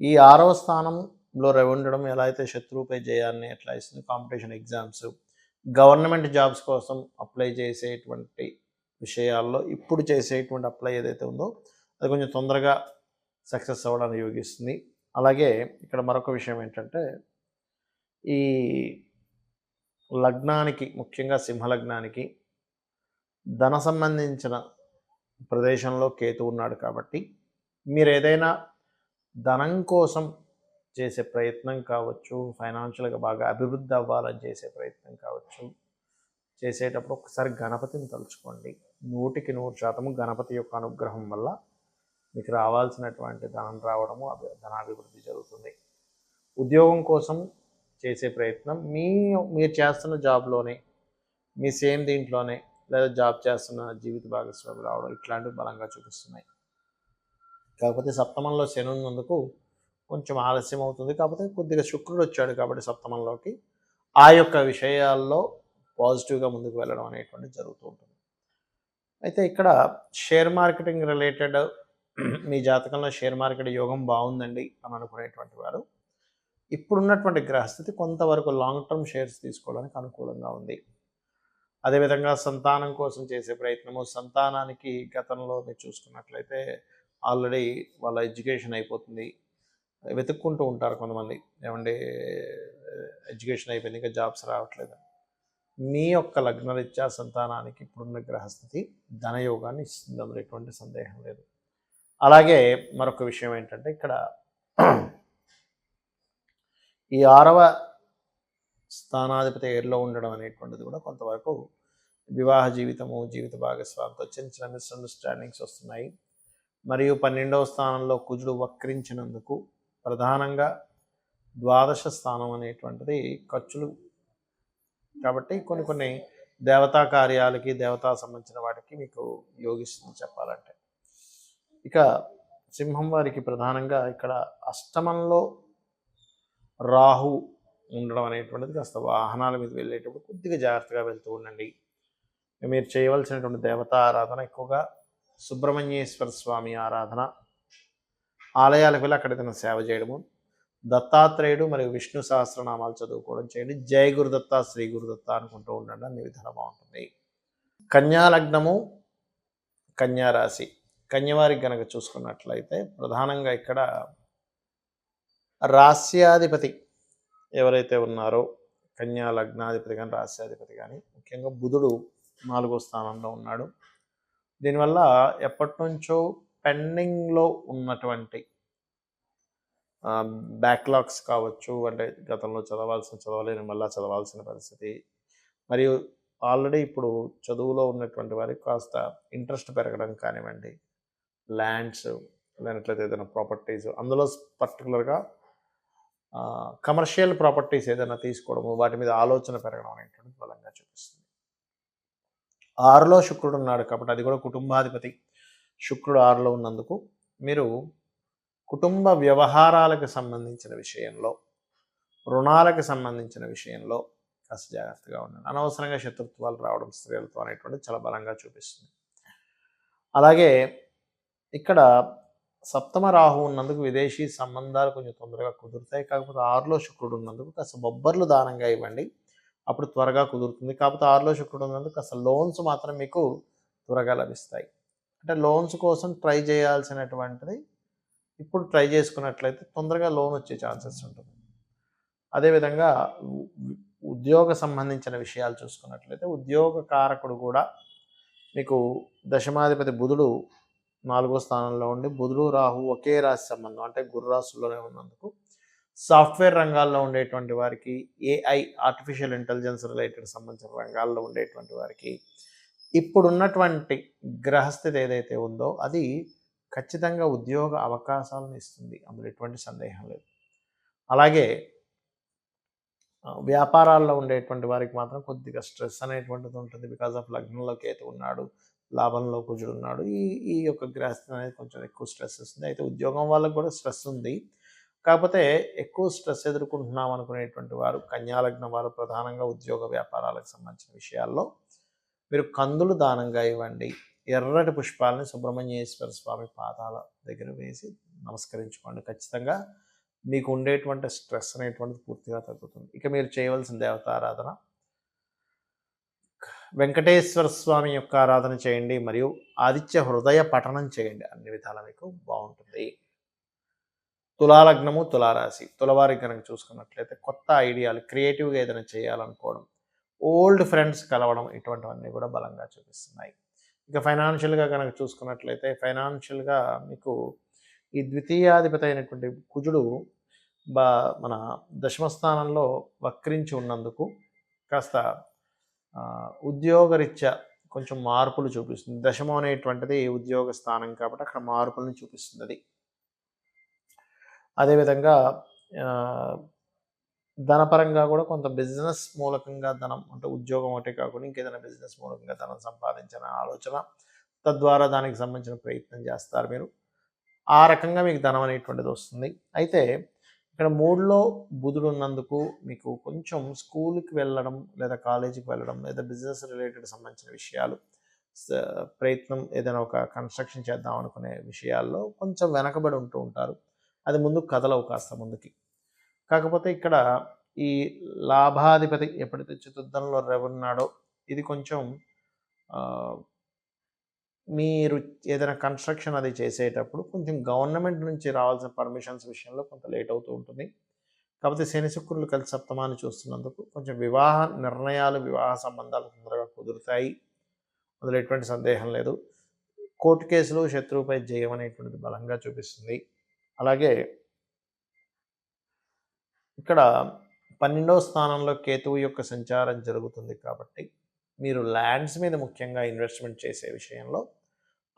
ఈ 6వ స్థానంలో రవి ఉండడం ఎలా అయితే శత్రువుపై జయాన్ని ఎట్లా ఇస్తుంది, కాంపిటీషన్ ఎగ్జామ్స్, గవర్నమెంట్ జాబ్స్ కోసం అప్లై చేసేటువంటి విషయాల్లో ఇప్పుడు చేసేటువంటి అప్లై ఏదైతే ఉందో అది కొంచెం తొందరగా సక్సెస్ అవ్వడానికి యోగిస్తుంది. అలాగే ఇక్కడ మరొక విషయం ఏంటంటే ఈ లగ్నానికి ముఖ్యంగా సింహలగ్నానికి ధన సంబంధించిన ప్రదేశంలో కేతు ఉన్నాడు కాబట్టి మీరు ఏదైనా ధనం కోసం చేసే ప్రయత్నం కావచ్చు, ఫైనాన్షియల్గా బాగా అభివృద్ధి అవ్వాలని చేసే ప్రయత్నం కావచ్చు, చేసేటప్పుడు ఒకసారి గణపతిని తలుచుకోండి. 100% గణపతి యొక్క అనుగ్రహం వల్ల మీకు రావాల్సినటువంటి ధనం రావడము, ధనాభివృద్ధి జరుగుతుంది. ఉద్యోగం కోసం చేసే ప్రయత్నం మీరు చేస్తున్న జాబ్లోనే, మీ సేమ్ దీంట్లోనే లేదా జాబ్ చేస్తున్న జీవిత భాగస్వామి రావడం ఇట్లాంటివి బలంగా చూపిస్తున్నాయి. కాకపోతే సప్తమంలో శని ఉన్నందుకు కొంచెం ఆలస్యం అవుతుంది. కాకపోతే కొద్దిగా శుక్రుడు వచ్చాడు కాబట్టి సప్తమంలోకి ఆ యొక్క విషయాల్లో పాజిటివ్గా ముందుకు వెళ్ళడం అనేటువంటి జరుగుతూ ఉంటుంది. అయితే ఇక్కడ షేర్ మార్కెటింగ్ రిలేటెడ్ మీ జాతకంలో షేర్ మార్కెట్ యోగం బాగుందండి అని అనుకునేటువంటి వారు ఇప్పుడున్నటువంటి గ్రహస్థితి కొంతవరకు లాంగ్ టర్మ్ షేర్స్ తీసుకోవడానికి అనుకూలంగా ఉంది. అదేవిధంగా సంతానం కోసం చేసే ప్రయత్నము, సంతానానికి గతంలో మీరు చూసుకున్నట్లయితే ఆల్రెడీ వాళ్ళ ఎడ్యుకేషన్ అయిపోతుంది, వెతుక్కుంటూ ఉంటారు కొంతమంది, ఏమంటే ఎడ్యుకేషన్ అయిపోయింది ఇంకా జాబ్స్ రావట్లేదు. మీ యొక్క లగ్నరీత్యా సంతానానికి ఇప్పుడున్న గ్రహస్థితి ధనయోగాన్ని ఇస్తుంది, అందులో ఎటువంటి సందేహం లేదు. అలాగే మరొక విషయం ఏంటంటే ఇక్కడ ఈ 6వ స్థానాధిపతి ఎయిర్లో ఉండడం అనేటువంటిది కూడా కొంతవరకు వివాహ జీవితము, జీవిత భాగస్వామితో చిన్న చిన్న మిస్అండర్స్టాండింగ్స్ వస్తున్నాయి. మరియు 12వ స్థానంలో కుజుడు వక్రించినందుకు ప్రధానంగా ద్వాదశ స్థానం అనేటువంటిది ఖర్చులు కాబట్టి కొన్ని దేవతా కార్యాలకి, దేవతా సంబంధించిన వాటికి మీకు యోగిస్తుంది చెప్పాలంటే. ఇక సింహం వారికి ప్రధానంగా ఇక్కడ అష్టమంలో రాహు ఉండడం అనేటువంటిది కాస్త వాహనాల మీద వెళ్ళేటప్పుడు కొద్దిగా జాగ్రత్తగా వెళ్తూ ఉండండి. మీరు చేయవలసినటువంటి దేవతా ఆరాధన ఎక్కువగా సుబ్రహ్మణ్యేశ్వర స్వామి ఆరాధన, ఆలయాలకు వెళ్ళి అక్కడ ఏదైనా సేవ చేయడము, దత్తాత్రేయుడు మరియు విష్ణు సహస్రనామాలు చదువుకోవడం చేయండి. జై గురుదత్త, శ్రీ గురుదత్త అనుకుంటూ ఉండండి, అన్ని విధాలు బాగుంటుంది. కన్యా లగ్నము, కన్యా రాశి. కన్యవారికి కనుక చూసుకున్నట్లయితే ప్రధానంగా ఇక్కడ రాస్యాధిపతి ఎవరైతే ఉన్నారో కన్యా లగ్నాధిపతి కానీ రాస్యాధిపతి కానీ ముఖ్యంగా బుధుడు 4వ స్థానంలో ఉన్నాడు. దీనివల్ల ఎప్పటి నుంచో పెండింగ్లో ఉన్నటువంటి బ్యాక్లాగ్స్ కావచ్చు, అంటే గతంలో చదవలేని మళ్ళీ చదవాల్సిన పరిస్థితి, మరియు ఆల్రెడీ ఇప్పుడు చదువులో ఉన్నటువంటి వారికి కాస్త ఇంట్రెస్ట్ పెరగడం కానివ్వండి, ల్యాండ్స్ లేనట్లయితే ఏదైనా ప్రాపర్టీస్, అందులో పర్టికులర్గా కమర్షియల్ ప్రాపర్టీస్ ఏదైనా తీసుకోవడము, వాటి మీద ఆలోచన పెరగడం అనేటువంటి బలంగా చూపిస్తుంది. 6లో శుక్రుడు ఉన్నాడు కాబట్టి అది కూడా కుటుంబాధిపతి శుక్రుడు 6లో ఉన్నందుకు మీరు కుటుంబ వ్యవహారాలకు సంబంధించిన విషయంలో, రుణాలకు సంబంధించిన విషయంలో కాస్త జాగ్రత్తగా ఉండండి. అనవసరంగా శత్రుత్వాలు రావడం స్త్రీలతో అనేటువంటిది చాలా బలంగా చూపిస్తుంది. అలాగే ఇక్కడ సప్తమ రాహు ఉన్నందుకు విదేశీ సంబంధాలు కొంచెం తొందరగా కుదురుతాయి. కాకపోతే 6లో శుక్రుడు ఉన్నందుకు కాస్త బొబ్బర్లు దానంగా ఇవ్వండి, అప్పుడు త్వరగా కుదురుతుంది. కాకపోతే 6లో శుక్రుడు ఉన్నందుకు కాస్త లోన్స్ మాత్రం మీకు త్వరగా లభిస్తాయి. అంటే లోన్స్ కోసం ట్రై చేయాల్సినటువంటిది ఇప్పుడు ట్రై చేసుకున్నట్లయితే తొందరగా లోన్ వచ్చే ఛాన్సెస్ ఉంటుంది. అదేవిధంగా ఉద్యోగ సంబంధించిన విషయాలు చూసుకున్నట్లయితే ఉద్యోగ కారకుడు కూడా మీకు దశమాధిపతి బుధుడు 4వ స్థానంలో ఉండి, బుధుడు రాహు ఒకే రాశి సంబంధం అంటే గురు రాశుల్లోనే ఉన్నందుకు సాఫ్ట్వేర్ రంగాల్లో ఉండేటువంటి వారికి, ఏఐ ఆర్టిఫిషియల్ ఇంటెలిజెన్స్ రిలేటెడ్ సంబంధించిన రంగాల్లో ఉండేటువంటి వారికి ఇప్పుడున్నటువంటి గ్రహస్థితి ఏదైతే ఉందో అది ఖచ్చితంగా ఉద్యోగ అవకాశాలను ఇస్తుంది, అందులో ఎటువంటి సందేహం లేదు. అలాగే వ్యాపారాల్లో ఉండేటువంటి వారికి మాత్రం కొద్దిగా స్ట్రెస్ అనేటువంటిది ఉంటుంది. బికాజ్ ఆఫ్ లగ్నంలో కేతు ఉన్నాడు, లాభంలో కుజుడు ఉన్నాడు. ఈ యొక్క గ్రహస్థితి అనేది కొంచెం ఎక్కువ స్ట్రెస్ ఇస్తుంది. అయితే ఉద్యోగం వాళ్ళకు కూడా స్ట్రెస్ ఉంది. కాకపోతే ఎక్కువ స్ట్రెస్ ఎదుర్కొంటున్నాం అనుకునేటువంటి వారు, కన్యా లగ్నం వారు ప్రధానంగా ఉద్యోగ వ్యాపారాలకు సంబంధించిన విషయాల్లో మీరు కందులు దానంగా ఇవ్వండి. ఎర్రటి పుష్పాలని సుబ్రహ్మణ్యేశ్వర స్వామి పాదాల దగ్గర వేసి నమస్కరించుకోండి. ఖచ్చితంగా మీకు ఉండేటువంటి స్ట్రెస్ అనేటువంటిది పూర్తిగా తగ్గుతుంది. ఇక మీరు చేయవలసిన దేవతారాధన వెంకటేశ్వర స్వామి యొక్క ఆరాధన చేయండి, మరియు ఆదిత్య హృదయ పఠనం చేయండి. అన్ని విధాలా మీకు బాగుంటుంది. తులాలగ్నము, తులారాశి, తులవారికి కనుక చూసుకున్నట్లయితే కొత్త ఐడియాలు, క్రియేటివ్గా ఏదైనా చేయాలనుకోవడం, ఓల్డ్ ఫ్రెండ్స్ కలవడం, ఇటువంటివన్నీ కూడా బలంగా చూపిస్తున్నాయి. ఇక ఫైనాన్షియల్గా కనుక చూసుకున్నట్లయితే ఫైనాన్షియల్గా మీకు ఈ ద్వితీయాధిపతి అయినటువంటి కుజుడు మన దశమస్థానంలో వక్రించి ఉన్నందుకు కాస్త ఉద్యోగరీత్యా కొంచెం మార్పులు చూపిస్తుంది. దశమం అనేటువంటిది ఉద్యోగ స్థానం కాబట్టి అక్కడ మార్పులను చూపిస్తుంది అది. అదేవిధంగా ధనపరంగా కూడా కొంత బిజినెస్ మూలకంగా ధనం, అంటే ఉద్యోగం ఒకటే కాకుండా ఇంకేదైనా బిజినెస్ మూలకంగా ధనం సంపాదించిన ఆలోచన, తద్వారా దానికి సంబంధించిన ప్రయత్నం చేస్తారు మీరు. ఆ రకంగా మీకు ధనం అనేటువంటిది వస్తుంది. అయితే ఇక్కడ 3లో బుధుడు ఉన్నందుకు మీకు కొంచెం స్కూల్కి వెళ్ళడం, లేదా కాలేజీకి వెళ్ళడం, లేదా బిజినెస్ రిలేటెడ్ సంబంధించిన విషయాలు, ప్రయత్నం ఏదైనా ఒక కన్స్ట్రక్షన్ చేద్దాం అనుకునే విషయాల్లో కొంచెం వెనకబడి ఉంటూ ఉంటారు. అది ముందుకు కదలవు కాస్త ముందుకి. కాకపోతే ఇక్కడ ఈ లాభాధిపతి ఎప్పుడైతే చతుర్థంలో ఉన్నాడో ఇది కొంచెం మీరు ఏదైనా కన్స్ట్రక్షన్ అది చేసేటప్పుడు కొంచెం గవర్నమెంట్ నుంచి రావాల్సిన పర్మిషన్స్ విషయంలో కొంత లేట్ అవుతూ ఉంటుంది. కాకపోతే శని శుక్రులు కలిసి సప్తమాన్ని చూస్తున్నందుకు కొంచెం వివాహ నిర్ణయాలు, వివాహ సంబంధాలు తొందరగా కుదురుతాయి, అందులో ఎటువంటి సందేహం లేదు. కోర్టు కేసులు, శత్రువుపై జయం అనేటువంటిది బలంగా చూపిస్తుంది. అలాగే ఇక్కడ 12వ స్థానంలో కేతువు యొక్క సంచారం జరుగుతుంది కాబట్టి మీరు ల్యాండ్స్ మీద ముఖ్యంగా ఇన్వెస్ట్మెంట్ చేసే విషయంలో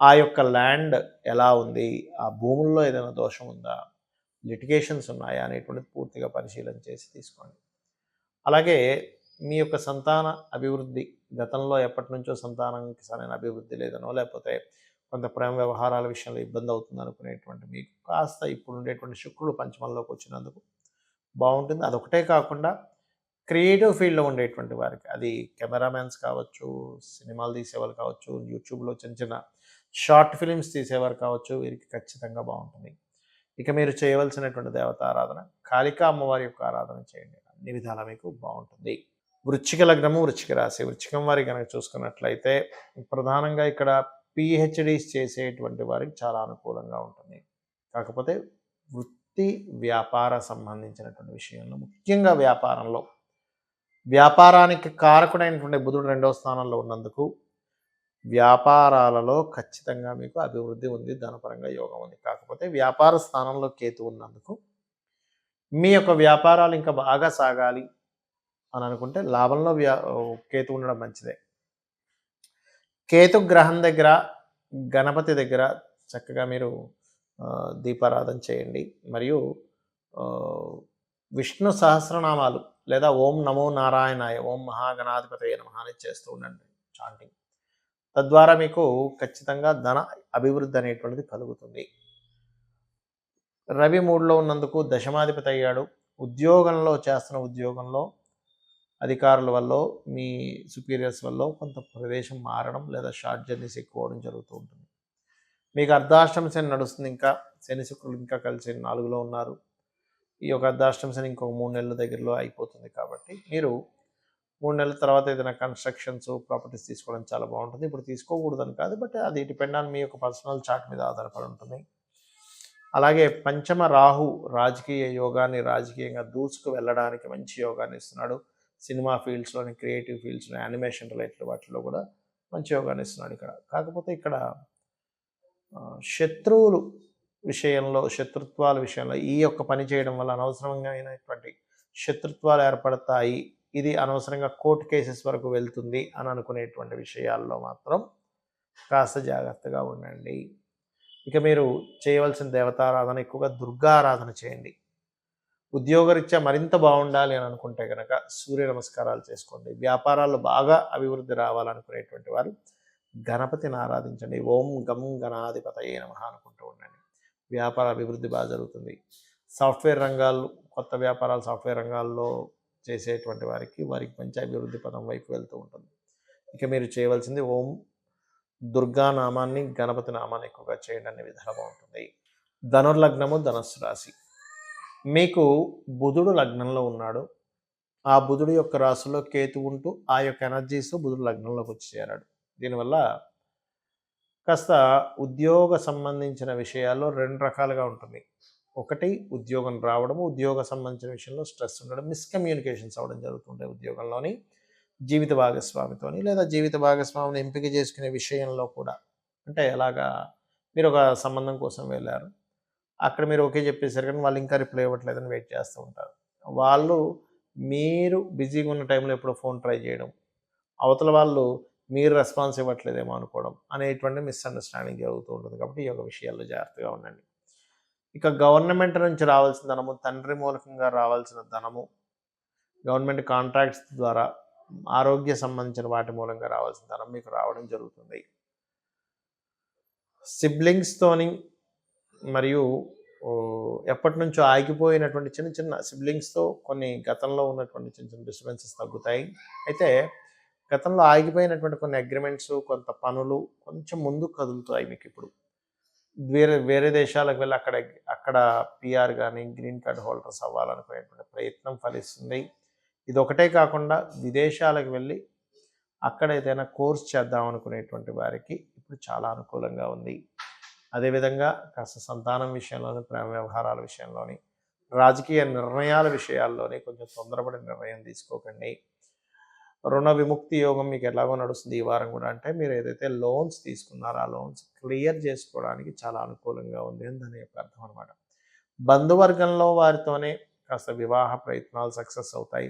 ఆ యొక్క ల్యాండ్ ఎలా ఉంది, ఆ భూముల్లో ఏదైనా దోషం ఉందా, లిటిగేషన్స్ ఉన్నాయా అనేటువంటిది పూర్తిగా పరిశీలన చేసి తీసుకోండి. అలాగే మీ యొక్క సంతాన అభివృద్ధి, గతంలో ఎప్పటి నుంచో సంతానానికి సరైన అభివృద్ధి లేదనో, లేకపోతే కొంత ప్రేమ వ్యవహారాల విషయంలో ఇబ్బంది అవుతుంది అనుకునేటువంటి మీకు కాస్త ఇప్పుడు ఉండేటువంటి శుక్రుడు పంచమంలోకి వచ్చినందుకు బాగుంటుంది. అదొకటే కాకుండా క్రియేటివ్ ఫీల్డ్లో ఉండేటువంటి వారికి, అది కెమెరామెన్స్ కావచ్చు, సినిమాలు తీసేవాళ్ళు కావచ్చు, యూట్యూబ్లో చిన్న చిన్న షార్ట్ ఫిలిమ్స్ తీసేవారు కావచ్చు, వీరికి ఖచ్చితంగా బాగుంటుంది. ఇక మీరు చేయవలసినటువంటి దేవత ఆరాధన కాళికా అమ్మవారి యొక్క ఆరాధన చేయండి. అన్ని విధాలా మీకు బాగుంటుంది. వృశ్చిక లగ్నము, వృశ్చిక రాశి, వృశ్చికం వారి కనుక చూసుకున్నట్లయితే ప్రధానంగా ఇక్కడ పిహెచ్డీస్ చేసేటువంటి వారికి చాలా అనుకూలంగా ఉంటుంది. కాకపోతే వృత్తి వ్యాపార సంబంధించినటువంటి విషయంలో, ముఖ్యంగా వ్యాపారానికి కారకుడైనటువంటి బుధుడు 2వ స్థానంలో ఉన్నందుకు వ్యాపారాలలో ఖచ్చితంగా మీకు అభివృద్ధి ఉంది, ధనపరంగా యోగం ఉంది. కాకపోతే వ్యాపార స్థానంలో కేతు ఉన్నందుకు మీ యొక్క వ్యాపారాలు ఇంకా బాగా సాగాలి అని అనుకుంటే లాభంలో కేతు ఉండడం మంచిదే. కేతు గ్రహం దగ్గర, గణపతి దగ్గర చక్కగా మీరు దీపారాధన చేయండి, మరియు విష్ణు సహస్రనామాలు లేదా ఓం నమో నారాయణాయ, ఓం మహాగణాధిపతయ నమః అని చేస్తూ ఉండండి చాంటింగ్. తద్వారా మీకు ఖచ్చితంగా ధన అభివృద్ధి అనేటువంటిది కలుగుతుంది. రవి 3లో ఉన్నందుకు దశమాధిపతి అయ్యాడు. ఉద్యోగంలో చేస్తున్న ఉద్యోగంలో అధికారుల వల్లో, మీ సుపీరియర్స్ వల్లో కొంత ప్రదేశం మారడం లేదా షార్ట్ జర్నీస్ ఎక్కువ అవ్వడం జరుగుతూ ఉంటుంది. మీకు అర్ధాష్టమ శని నడుస్తుంది ఇంకా. శని, శుక్రులు ఇంకా కలిసి 4లో ఉన్నారు. ఈ యొక్క అర్ధాష్టమ శని ఇంకొక 3 నెలల దగ్గరలో అయిపోతుంది కాబట్టి మీరు 3 నెలల తర్వాత ఏదైనా కన్స్ట్రక్షన్స్, ప్రాపర్టీస్ తీసుకోవడం చాలా బాగుంటుంది. ఇప్పుడు తీసుకోకూడదని కాదు, బట్ అది డిపెండ్ ఆన్ మీ యొక్క పర్సనల్ చార్ట్ మీద ఆధారపడి ఉంటుంది. అలాగే పంచమ రాహు రాజకీయ యోగాన్ని, రాజకీయంగా దూసుకు వెళ్ళడానికి మంచి యోగాన్ని ఇస్తున్నాడు. సినిమా ఫీల్డ్స్లోని, క్రియేటివ్ ఫీల్డ్స్లో, యానిమేషన్ రిలేటెడ్ వాటిలో కూడా మంచి యోగాన్ని ఇస్తున్నాడు ఇక్కడ. కాకపోతే ఇక్కడ శత్రువులు విషయంలో, శత్రుత్వాల విషయంలో ఈ యొక్క పని చేయడం వల్ల అనవసరంగా అయినటువంటి శత్రుత్వాలు ఏర్పడతాయి. ఇది అనవసరంగా కోర్టు కేసెస్ వరకు వెళ్తుంది అని అనుకునేటువంటి విషయాల్లో మాత్రం కాస్త జాగ్రత్తగా ఉండండి. ఇక మీరు చేయవలసిన దేవతారాధన ఎక్కువగా దుర్గా ఆరాధన చేయండి. ఉద్యోగరీత్యా మరింత బాగుండాలి అని అనుకుంటే కనుక సూర్య నమస్కారాలు చేసుకోండి. వ్యాపారాల్లో బాగా అభివృద్ధి రావాలనుకునేటువంటి వారు గణపతిని ఆరాధించండి. ఓం గం గణాధిపతయే నమః అనుకుంటూ ఉండండి. వ్యాపార అభివృద్ధి బాగా జరుగుతుంది. సాఫ్ట్వేర్ రంగాలు, కొత్త వ్యాపారాలు సాఫ్ట్వేర్ రంగాల్లో చేసేటువంటి వారికి మంచి అభివృద్ధి పదం వైపు వెళ్తూ ఉంటుంది. ఇక మీరు చేయవలసింది ఓం దుర్గా నామాన్ని, గణపతి నామాన్ని ఎక్కువగా చేయండి. అనే విధాలు బాగుంటుంది. ధనుర్లగ్నము, ధనస్సు రాశి. మీకు బుధుడు లగ్నంలో ఉన్నాడు. ఆ బుధుడు యొక్క రాశిలో కేతు ఉంటూ ఆ యొక్క ఎనర్జీస్ బుధుడు లగ్నంలోకి వచ్చి చేరాడు. దీనివల్ల కాస్త ఉద్యోగ సంబంధించిన విషయాల్లో 2 రకాలుగా ఉంటుంది. ఒకటి ఉద్యోగం రావడము, ఉద్యోగ సంబంధించిన విషయంలో స్ట్రెస్ ఉండడం, మిస్కమ్యూనికేషన్స్ అవ్వడం జరుగుతుంటాయి ఉద్యోగంలోని, జీవిత భాగస్వామితోని లేదా జీవిత భాగస్వామిని ఎంపిక చేసుకునే విషయంలో కూడా. అంటే ఎలాగా, మీరు ఒక సంబంధం కోసం వెళ్ళారు, అక్కడ మీరు ఓకే చెప్పేశారు కానీ వాళ్ళు ఇంకా రిప్లై ఇవ్వట్లేదని వెయిట్ చేస్తూ ఉంటారు. వాళ్ళు మీరు బిజీగా ఉన్న టైంలో ఎప్పుడో ఫోన్ ట్రై చేయడం, అవతల వాళ్ళు మీరు రెస్పాన్స్ ఇవ్వట్లేదేమో అనుకోవడం అనేటువంటి మిస్అండర్స్టాండింగ్ జరుగుతూ ఉంటుంది. కాబట్టి ఈ యొక్క విషయాల్లో జాగ్రత్తగా ఉండండి. ఇక గవర్నమెంట్ నుంచి రావాల్సిన ధనము, తండ్రి మూలకంగా రావాల్సిన ధనము, గవర్నమెంట్ కాంట్రాక్ట్స్ ద్వారా, ఆరోగ్య సంబంధించిన వాటి మూలంగా రావాల్సిన ధనం మీకు రావడం జరుగుతుంది. సిబ్లింగ్స్తోని మరియు ఎప్పటి నుంచో ఆగిపోయినటువంటి చిన్న చిన్న సిబ్లింగ్స్తో కొన్ని గతంలో ఉన్నటువంటి చిన్న చిన్న డిస్టర్బెన్సెస్ తగ్గుతాయి. అయితే గతంలో ఆగిపోయినటువంటి కొన్ని అగ్రిమెంట్స్, కొంత పనులు కొంచెం ముందుకు కదులుతాయి. మీకు ఇప్పుడు వేరే దేశాలకు వెళ్ళి అక్కడ పిఆర్ కానీ గ్రీన్ కార్డ్ హోల్డర్స్ అవ్వాలనుకునేటువంటి ప్రయత్నం ఫలిస్తుంది. ఇది ఒకటే కాకుండా విదేశాలకు వెళ్ళి అక్కడ ఏదైనా కోర్స్ చేద్దాం అనుకునేటువంటి వారికి ఇప్పుడు చాలా అనుకూలంగా ఉంది. అదేవిధంగా కాస్త సంతానం విషయంలోని, ప్రేమ వ్యవహారాల విషయంలోని, రాజకీయ నిర్ణయాల విషయాల్లోని కొంచెం తొందరపడి నిర్ణయం తీసుకోకండి. రుణ విముక్తి యోగం మీకు ఎలాగో నడుస్తుంది ఈ వారం కూడా. అంటే మీరు ఏదైతే లోన్స్ తీసుకున్నారో ఆ లోన్స్ క్లియర్ చేసుకోవడానికి చాలా అనుకూలంగా ఉంది అని దాని యొక్క అర్థం అనమాట. బంధువర్గంలో వారితోనే కాస్త వివాహ ప్రయత్నాలు సక్సెస్ అవుతాయి.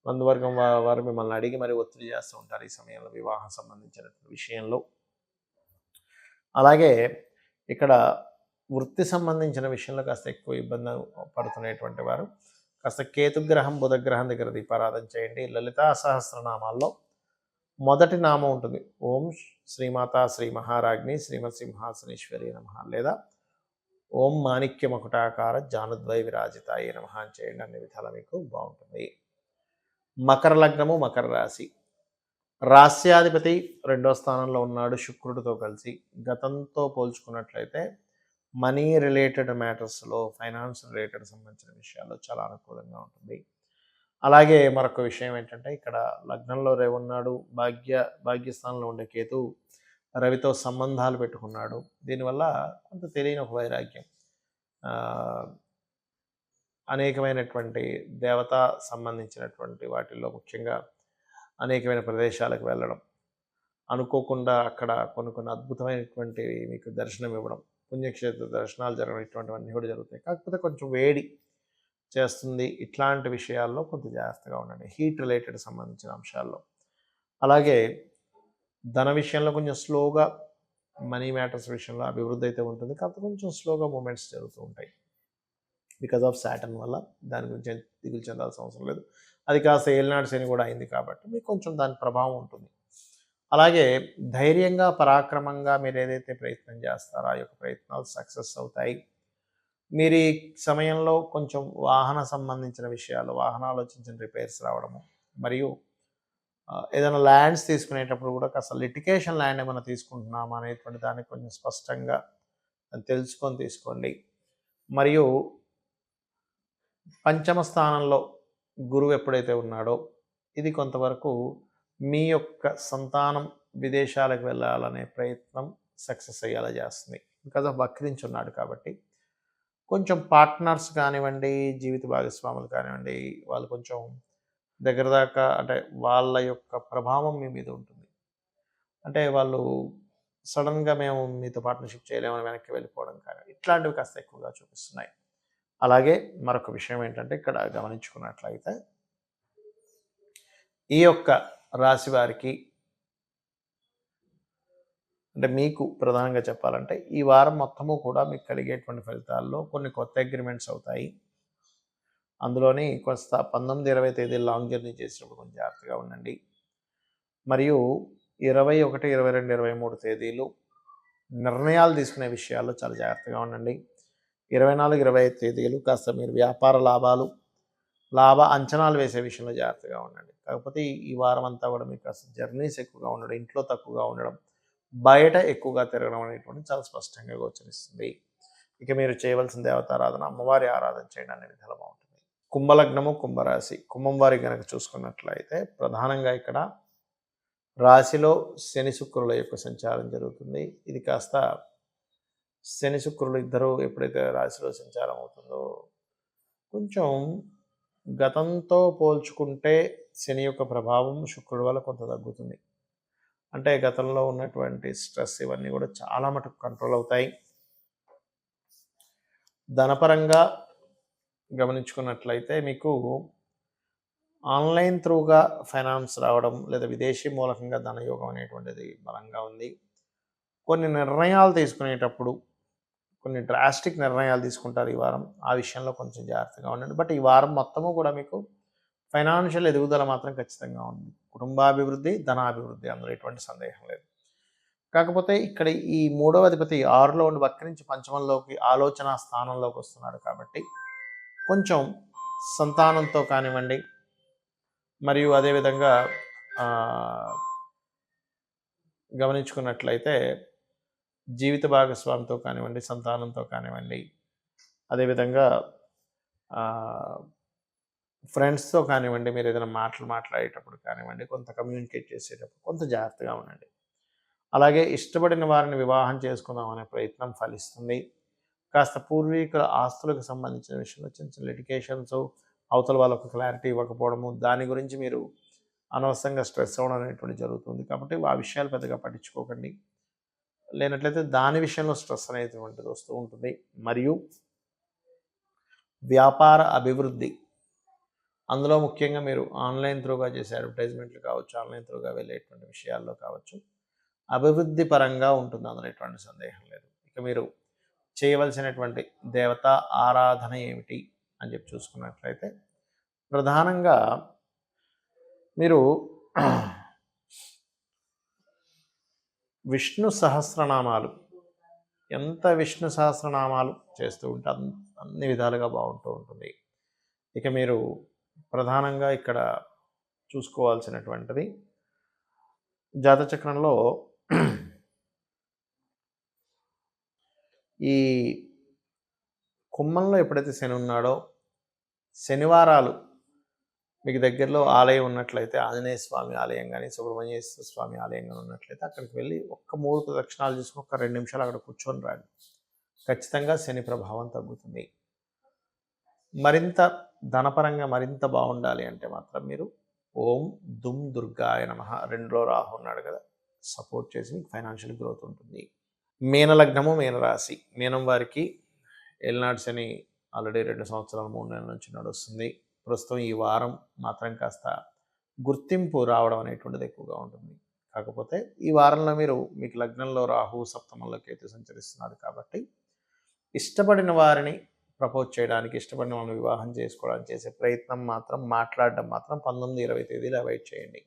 బంధువర్గం వారు మిమ్మల్ని అడిగి మరి ఒత్తిడి చేస్తూ ఉంటారు ఈ సమయంలో వివాహం సంబంధించిన విషయంలో. అలాగే ఇక్కడ వృత్తి సంబంధించిన విషయంలో కాస్త ఎక్కువ ఇబ్బంది పడుతున్నటువంటి వారు కాస్త కేతుగ్రహం, బుధగ్రహం దగ్గర దీపారాధన చేయండి. లలితా సహస్రనామాల్లో మొదటి నామం ఉంటుంది ఓం శ్రీమాతా శ్రీ మహారాజ్ని శ్రీమత్ సింహాసనేశ్వరి నమః, లేదా ఓం మాణిక్య మకుటాకార జానుద్వై విరాజితాయ నమః అని చేయండి. అన్ని విధాలా మీకు బాగుంటుంది. మకర లగ్నము, మకర రాశి. రాస్యాధిపతి 2వ స్థానంలో ఉన్నాడు శుక్రుడితో కలిసి. గతంతో పోల్చుకున్నట్లయితే మనీ రిలేటెడ్ మ్యాటర్స్లో, ఫైనాన్స్ రిలేటెడ్ సంబంధించిన విషయాల్లో చాలా అనుకూలంగా ఉంటుంది. అలాగే మరొక విషయం ఏంటంటే ఇక్కడ లగ్నంలో రవి ఉన్నాడు, భాగ్యస్థానంలో ఉండే కేతు రవితో సంబంధాలు పెట్టుకున్నాడు. దీనివల్ల కొంత తెలియని ఒక వైరాగ్యం, అనేకమైనటువంటి దేవతా సంబంధించినటువంటి వాటిల్లో ముఖ్యంగా అనేకమైన ప్రదేశాలకు వెళ్ళడం, అనుకోకుండా అక్కడ కొన్ని అద్భుతమైనటువంటి మీకు దర్శనం ఇవ్వడం, పుణ్యక్షేత్ర దర్శనాలు జరగడం కూడా జరుగుతాయి. కాకపోతే కొంచెం వేడి చేస్తుంది. ఇట్లాంటి విషయాల్లో కొంత జాగ్రత్తగా ఉండండి, హీట్ రిలేటెడ్ సంబంధించిన అంశాల్లో. అలాగే ధన విషయంలో కొంచెం స్లోగా, మనీ మ్యాటర్స్ విషయంలో అభివృద్ధి అయితే ఉంటుంది, కాకపోతే కొంచెం స్లోగా మూమెంట్స్ జరుగుతూ ఉంటాయి బికాజ్ ఆఫ్ సాటర్న్ వల్ల. దాని గురించి దిగులు చెందాల్సిన అవసరం లేదు. అది కాస్త ఏలినాడు శని కూడా అయింది కాబట్టి మీకు కొంచెం దాని ప్రభావం ఉంటుంది. అలాగే ధైర్యంగా, పరాక్రమంగా మీరు ఏదైతే ప్రయత్నం చేస్తారో ఆ యొక్క ప్రయత్నాలు సక్సెస్ అవుతాయి. మీరు ఈ సమయంలో కొంచెం వాహన సంబంధించిన విషయాలు, వాహనాలు చిన్న రిపేర్స్ రావడము, మరియు ఏదైనా ల్యాండ్స్ తీసుకునేటప్పుడు కూడా కాస్త లిటిగేషన్ ల్యాండ్ ఏమైనా తీసుకుంటున్నామా అనేటువంటి దాన్ని కొంచెం స్పష్టంగా తెలుసుకొని తీసుకోండి. మరియు పంచమ స్థానంలో గురువు ఎప్పుడైతే ఉన్నాడో ఇది కొంతవరకు మీ యొక్క సంతానం విదేశాలకు వెళ్ళాలనే ప్రయత్నం సక్సెస్ అయ్యేలా చేస్తుంది. బికాజ్ ఆఫ్ వక్రించున్నాడు కాబట్టి కొంచెం పార్ట్నర్స్ కానివ్వండి, జీవిత భాగస్వాములు కానివ్వండి, వాళ్ళు కొంచెం దగ్గర దాకా అంటే వాళ్ళ యొక్క ప్రభావం మీ మీద ఉంటుంది. అంటే వాళ్ళు సడన్గా మేము మీతో పార్ట్నర్షిప్ చేయలేమని వెనక్కి వెళ్ళిపోవడం కానీ ఇట్లాంటివి కాస్త ఎక్కువగా చూపిస్తున్నాయి. అలాగే మరొక విషయం ఏంటంటే ఇక్కడ గమనించుకున్నట్లయితే ఈ యొక్క రాశి వారికి అంటే మీకు ప్రధానంగా చెప్పాలంటే ఈ వారం మొత్తము కూడా మీకు కలిగేటువంటి ఫలితాల్లో కొన్ని కొత్త అగ్రిమెంట్స్ అవుతాయి. అందులోని కొంత 19, 20 తేదీలు లాంగ్ జర్నీ చేసినప్పుడు కొంచెం జాగ్రత్తగా ఉండండి. మరియు 21, 22, 23 తేదీలు నిర్ణయాలు తీసుకునే విషయాల్లో చాలా జాగ్రత్తగా ఉండండి. 24, 25 తేదీలు కాస్త మీరు వ్యాపార లాభ అంచనాలు వేసే విషయంలో జాగ్రత్తగా ఉండండి. కాకపోతే ఈ వారం అంతా కూడా మీకు కాస్త జర్నీస్ ఎక్కువగా ఉండడం, ఇంట్లో తక్కువగా ఉండడం, బయట ఎక్కువగా తిరగడం అనేటువంటి చాలా స్పష్టంగా గోచరిస్తుంది. ఇక మీరు చేయవలసిన దేవతారాధన, అమ్మవారి ఆరాధన చేయడం అనే విధాలు బాగుంటుంది. కుంభలగ్నము, కుంభరాశి, కుంభం వారి కనుక చూసుకున్నట్లయితే ప్రధానంగా ఇక్కడ రాశిలో శని శుక్రుల యొక్క సంచారం జరుగుతుంది. ఇది కాస్త శని శుక్రులు ఇద్దరు ఎప్పుడైతే రాశిలో సంచారం అవుతుందో కొంచెం గతంతో పోల్చుకుంటే శని యొక్క ప్రభావం శుక్రుడి వల్ల కొంత తగ్గుతుంది. అంటే గతంలో ఉన్నటువంటి స్ట్రెస్ ఇవన్నీ కూడా చాలా మటుకు కంట్రోల్ అవుతాయి. ధనపరంగా గమనించుకున్నట్లయితే మీకు ఆన్లైన్ త్రూగా ఫైనాన్స్ రావడం లేదా విదేశీ మూలకంగా ధనయోగం అనేటువంటిది బలంగా ఉంది. కొన్ని నిర్ణయాలు తీసుకునేటప్పుడు కొన్ని డ్రాస్టిక్ నిర్ణయాలు తీసుకుంటారు ఈ వారం. ఆ విషయంలో కొంచెం జాగ్రత్తగా ఉండండి. బట్ ఈ వారం మొత్తము కూడా మీకు ఫైనాన్షియల్ ఎదుగుదల మాత్రం ఖచ్చితంగా ఉంది. కుటుంబాభివృద్ధి, ధనాభివృద్ధి, అందులో ఎటువంటి సందేహం లేదు. కాకపోతే ఇక్కడ ఈ 3వ అధిపతి 6లో ఉండి వక్రించి పంచమంలోకి ఆలోచన స్థానంలోకి వస్తున్నాడు కాబట్టి కొంచెం సంతానంతో కానివ్వండి, మరియు అదేవిధంగా గమనించుకున్నట్లయితే జీవిత భాగస్వామితో కానివ్వండి, సంతానంతో కానివ్వండి, అదేవిధంగా ఫ్రెండ్స్తో కానివ్వండి, మీరు ఏదైనా మాట్లాడేటప్పుడు కానివ్వండి, కొంత కమ్యూనికేట్ చేసేటప్పుడు కొంత జాగ్రత్తగా ఉండండి. అలాగే ఇష్టపడిన వారిని వివాహం చేసుకుందాం అనే ప్రయత్నం ఫలిస్తుంది. కాస్త పూర్వీకుల ఆస్తులకు సంబంధించిన విషయంలో చిన్న చిన్న లిటిగేషన్స్, అవతల వాళ్ళకు క్లారిటీ ఇవ్వకపోవడము, దాని గురించి మీరు అనవసరంగా స్ట్రెస్ అవ్వడం అనేటువంటి జరుగుతుంది. కాబట్టి ఆ విషయాలు పెద్దగా పట్టించుకోకండి. లేనట్లయితే దాని విషయంలో స్ట్రెస్ అనేటువంటిది వస్తూ ఉంటుంది. మరియు వ్యాపార అభివృద్ధి, అందులో ముఖ్యంగా మీరు ఆన్లైన్ త్రూగా చేసే అడ్వర్టైజ్మెంట్లు కావచ్చు, ఆన్లైన్ త్రూగా వెళ్ళేటువంటి విషయాల్లో కావచ్చు, అభివృద్ధి పరంగా ఉంటుంది. అందులో ఎటువంటి సందేహం లేదు. ఇక మీరు చేయవలసినటువంటి దేవతా ఆరాధన ఏమిటి అని చెప్పి చూసుకున్నట్లయితే ప్రధానంగా మీరు విష్ణు సహస్రనామాలు, ఎంత విష్ణు సహస్రనామాలు చేస్తూ ఉంటే అన్ని విధాలుగా బాగుంటూ ఉంటుంది. ఇక మీరు ప్రధానంగా ఇక్కడ చూసుకోవాల్సినటువంటిది జాతచక్రంలో ఈ కుంభంలో ఎప్పుడైతే శని ఉన్నాడో శనివారాలు మీకు దగ్గరలో ఆలయం ఉన్నట్లయితే ఆంజనేయ స్వామి ఆలయం కానీ, సుబ్రహ్మణ్యేశ్వర స్వామి ఆలయం కానీ ఉన్నట్లయితే అక్కడికి వెళ్ళి ఒక్క 3 ప్రదక్షిణాలు చేసుకుని ఒక 2 నిమిషాలు అక్కడ కూర్చొని రండి. ఖచ్చితంగా శని ప్రభావం తగ్గుతుంది. మరింత ధనపరంగా మరింత బాగుండాలి అంటే మాత్రం మీరు ఓం దుమ్ దుర్గాయ నమః, 2లో రాహు ఉన్నాడు కదా, సపోర్ట్ చేసి మీకు ఫైనాన్షియల్ గ్రోత్ ఉంటుంది. మీనలగ్నము, మీనరాశి, మీనం వారికి ఏలినాడు శని ఆల్రెడీ 2 సంవత్సరాలు 3 నెలల నుంచి నడుస్తుంది. ప్రస్తుతం ఈ వారం మాత్రం కాస్త గుర్తింపు రావడం అనేటువంటిది ఎక్కువగా ఉంటుంది. కాకపోతే ఈ వారంలో మీకు లగ్నంలో రాహు, సప్తమంలో కేతు సంచరిస్తున్నాడు కాబట్టి ఇష్టపడిన వారిని ప్రపోజ్ చేయడానికి, ఇష్టపడిన వాళ్ళని వివాహం చేసుకోవడానికి చేసే ప్రయత్నం మాత్రం, మాట్లాడడం మాత్రం 19, 20 తేదీలు అవాయిడ్ చేయండి.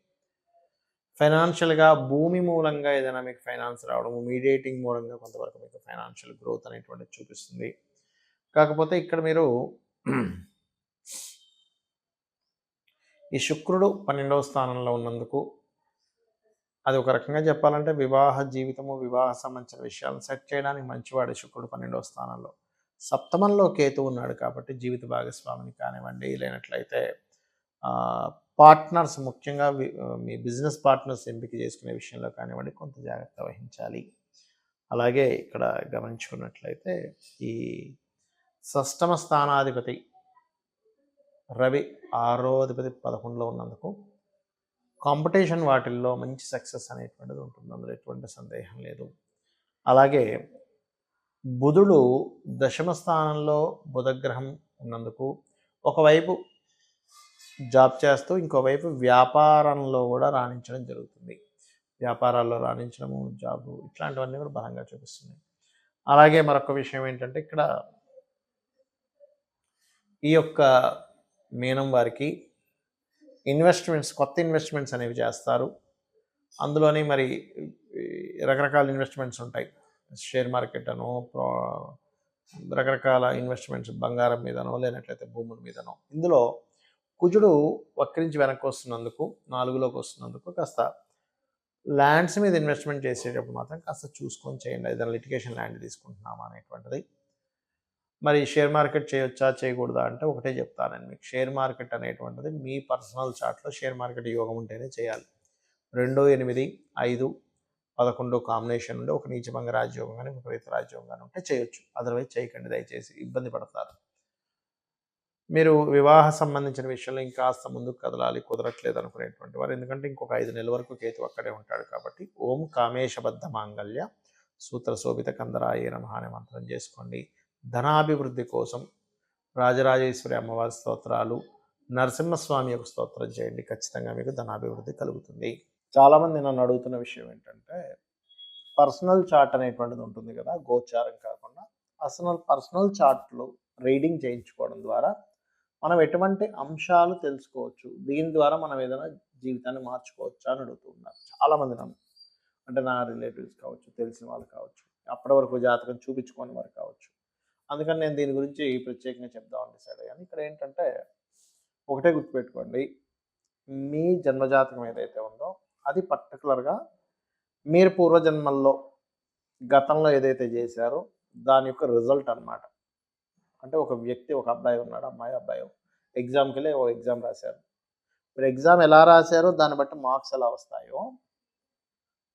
ఫైనాన్షియల్గా భూమి మూలంగా ఏదైనా మీకు ఫైనాన్స్ రావడం, మీడియేటింగ్ మూలంగా కొంతవరకు మీకు ఫైనాన్షియల్ గ్రోత్ అనేటువంటిది చూపిస్తుంది. కాకపోతే ఇక్కడ మీరు ఈ శుక్రుడు 12వ స్థానంలో ఉన్నందుకు అది ఒక రకంగా చెప్పాలంటే వివాహ జీవితము, వివాహ సంబంధించిన విషయాలను సెట్ చేయడానికి మంచివాడు శుక్రుడు 12వ స్థానంలో. సప్తమంలో కేతు ఉన్నాడు కాబట్టి జీవిత భాగస్వామిని కానివ్వండి, లేనట్లయితే పార్ట్నర్స్ ముఖ్యంగా మీ బిజినెస్ పార్ట్నర్స్ ఎంపిక చేసుకునే విషయంలో కానివ్వండి కొంత జాగ్రత్త వహించాలి. అలాగే ఇక్కడ గమనించుకున్నట్లయితే ఈ షష్టమ స్థానాధిపతి రవి 6వ అధిపతి 11లో ఉన్నందుకు కాంపిటీషన్ వాటిల్లో మంచి సక్సెస్ అనేటువంటిది ఉంటుంది, అందులో ఎటువంటి సందేహం లేదు. అలాగే బుధుడు దశమ స్థానంలో బుధగ్రహం ఉన్నందుకు ఒకవైపు జాబ్ చేస్తూ ఇంకోవైపు వ్యాపారంలో కూడా రాణించడం జరుగుతుంది. వ్యాపారాల్లో రాణించడము, జాబు ఇట్లాంటివన్నీ కూడా బలంగా చూపిస్తున్నాయి. అలాగే మరొక విషయం ఏంటంటే ఇక్కడ ఈ యొక్క మీనం వారికి ఇన్వెస్ట్మెంట్స్, కొత్త ఇన్వెస్ట్మెంట్స్ అనేవి చేస్తారు. అందులోని మరి రకరకాల ఇన్వెస్ట్మెంట్స్ ఉంటాయి. షేర్ మార్కెట్ అనో, రకరకాల ఇన్వెస్ట్మెంట్స్ బంగారం మీదనో, లేనట్లయితే భూముల మీదనో. ఇందులో కుజుడు వక్రించి వెనక్కి వస్తున్నందుకు, 4లోకి వస్తున్నందుకు కాస్త ల్యాండ్స్ మీద ఇన్వెస్ట్మెంట్ చేసేటప్పుడు మాత్రం కాస్త చూసుకొని చేయండి. ఏదైనా లిటిగేషన్ ల్యాండ్ తీసుకుంటున్నామా అనేటువంటిది. మరి షేర్ మార్కెట్ చేయొచ్చా చేయకూడదా అంటే ఒకటే చెప్తానండి మీకు. షేర్ మార్కెట్ అనేటువంటిది మీ పర్సనల్ చార్ట్లో షేర్ మార్కెట్ యోగం ఉంటేనే చేయాలి. 2, 8, 5, 11 కాంబినేషన్ ఉంటే ఒక నీచభంగ రాజ్యోగం కానీ విపరీత రాజ్యోగం కానీ ఉంటే చేయొచ్చు. అదర్వైజ్ చేయకండి దయచేసి, ఇబ్బంది పడతారు. మీరు వివాహ సంబంధించిన విషయంలో ఇంకాస్త ముందుకు కదలాలి, కుదరట్లేదు అనుకునేటువంటి వారు, ఎందుకంటే ఇంకొక 5 నెలల వరకు కేతు అక్కడే ఉంటాడు కాబట్టి ఓం కామేశబద్ధ మాంగళ్య సూత్ర శోభిత కందరాయ నమః అనే మంత్రం చేసుకోండి. ధనాభివృద్ధి కోసం రాజరాజేశ్వరి అమ్మవారి స్తోత్రాలు, నరసింహస్వామి యొక్క స్తోత్రం చేయండి. ఖచ్చితంగా మీకు ధనాభివృద్ధి కలుగుతుంది. చాలామంది నన్ను అడుగుతున్న విషయం ఏంటంటే పర్సనల్ చార్ట్ అనేటువంటిది ఉంటుంది కదా, గోచారం కాకుండా పర్సనల్ చార్ట్లు రీడింగ్ చేయించుకోవడం ద్వారా మనం ఎటువంటి అంశాలు తెలుసుకోవచ్చు, దీని ద్వారా మనం ఏదైనా జీవితాన్ని మార్చుకోవచ్చా అని అడుగుతున్నారు చాలామంది నన్ను. అంటే నా రిలేటివ్స్ కావచ్చు, తెలిసిన వాళ్ళు కావచ్చు, అప్పటి వరకు జాతకం చూపించుకోని వారు కావచ్చు. అందుకని నేను దీని గురించి ప్రత్యేకంగా చెప్దామని డిసైడ్ అయ్యాను. ఇక్కడ ఏంటంటే ఒకటే గుర్తుపెట్టుకోండి, మీ జన్మజాతకం ఏదైతే ఉందో అది పర్టికులర్గా మీరు పూర్వజన్మల్లో గతంలో ఏదైతే చేశారో దాని యొక్క రిజల్ట్ అనమాట. అంటే ఒక వ్యక్తి, ఒక అబ్బాయి ఉన్నాడు, అబ్బాయి ఎగ్జామ్కి వెళ్ళి ఓ ఎగ్జామ్ రాశారు. మీరు ఎగ్జామ్ ఎలా రాశారో దాన్ని బట్టి మార్క్స్ ఎలా వస్తాయో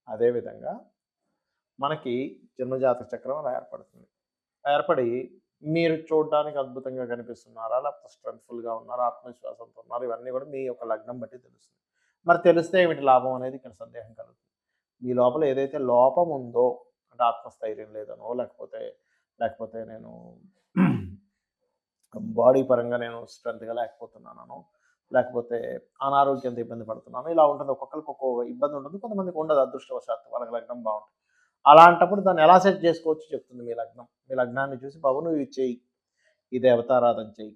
అదేవిధంగా మనకి జన్మజాతక చక్రం ఏర్పడుతుంది. ఏర్పడి మీరు చూడడానికి అద్భుతంగా కనిపిస్తున్నారా, లేకపోతే స్ట్రెంగ్త్ఫుల్గా ఉన్నారా, ఆత్మవిశ్వాసంతో ఉన్నారు, ఇవన్నీ కూడా మీ యొక్క లగ్నం బట్టి తెలుస్తుంది. మరి తెలిస్తే ఏమిటి లాభం అనేది ఇక్కడ సందేహం కలుగుతుంది. మీ లోపల ఏదైతే లోపం ఉందో, అంటే ఆత్మస్థైర్యం లేదనో, లేకపోతే నేను బాడీ పరంగా నేను స్ట్రెంత్గా లేకపోతున్నానో, లేకపోతే అనారోగ్యంతో ఇబ్బంది పడుతున్నాను, ఇలా ఉంటుంది. ఒక్కొక్కరికి ఒక్కొక్క ఇబ్బంది ఉంటుంది, కొంతమందికి ఉండదు అదృష్టవశాత్తు, వాళ్ళకి లగ్నం బాగుంటుంది. అలాంటప్పుడు దాన్ని ఎలా సెట్ చేసుకోవచ్చు చెప్తుంది మీ లగ్నం. మీ లగ్నాన్ని చూసి బాబు నువ్వు ఇది చెయ్యి, ఈ దేవతారాధన చెయ్యి.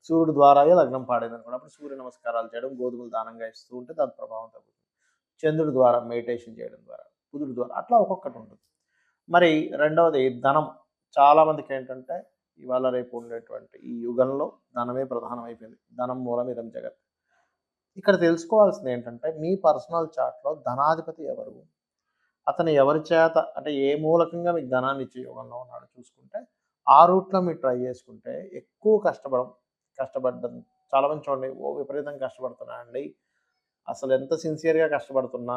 సూర్యుడు ద్వారాయే లగ్నం పాడేది అనుకున్నప్పుడు సూర్య నమస్కారాలు చేయడం, గోధుమలు దానంగా ఇస్తూ ఉంటే దాని ప్రభావం తగ్గుతుంది. చంద్రుడి ద్వారా మెడిటేషన్ చేయడం ద్వారా, బుధుడి ద్వారా, అట్లా ఒక్కొక్కటి ఉంటుంది. మరి రెండవది ధనం. చాలామందికి ఏంటంటే ఇవాళ రేపు ఉండేటువంటి ఈ యుగంలో ధనమే ప్రధానమైపోయింది. ధనం మూలం ఇదం జగత్. ఇక్కడ తెలుసుకోవాల్సింది ఏంటంటే మీ పర్సనల్ చార్ట్లో ధనాధిపతి ఎవరు, అతను ఎవరి చేత, అంటే ఏ మూలకంగా మీకు ధనాన్ని ఇచ్చే యోగంలో ఉన్నాడు చూసుకుంటే ఆ రూట్లో మీరు ట్రై చేసుకుంటే ఎక్కువ కష్టపడ్డం. చాలామంది చూడండి ఓ విపరీతంగా కష్టపడుతున్నానండి, అసలు ఎంత సిన్సియర్గా కష్టపడుతున్నా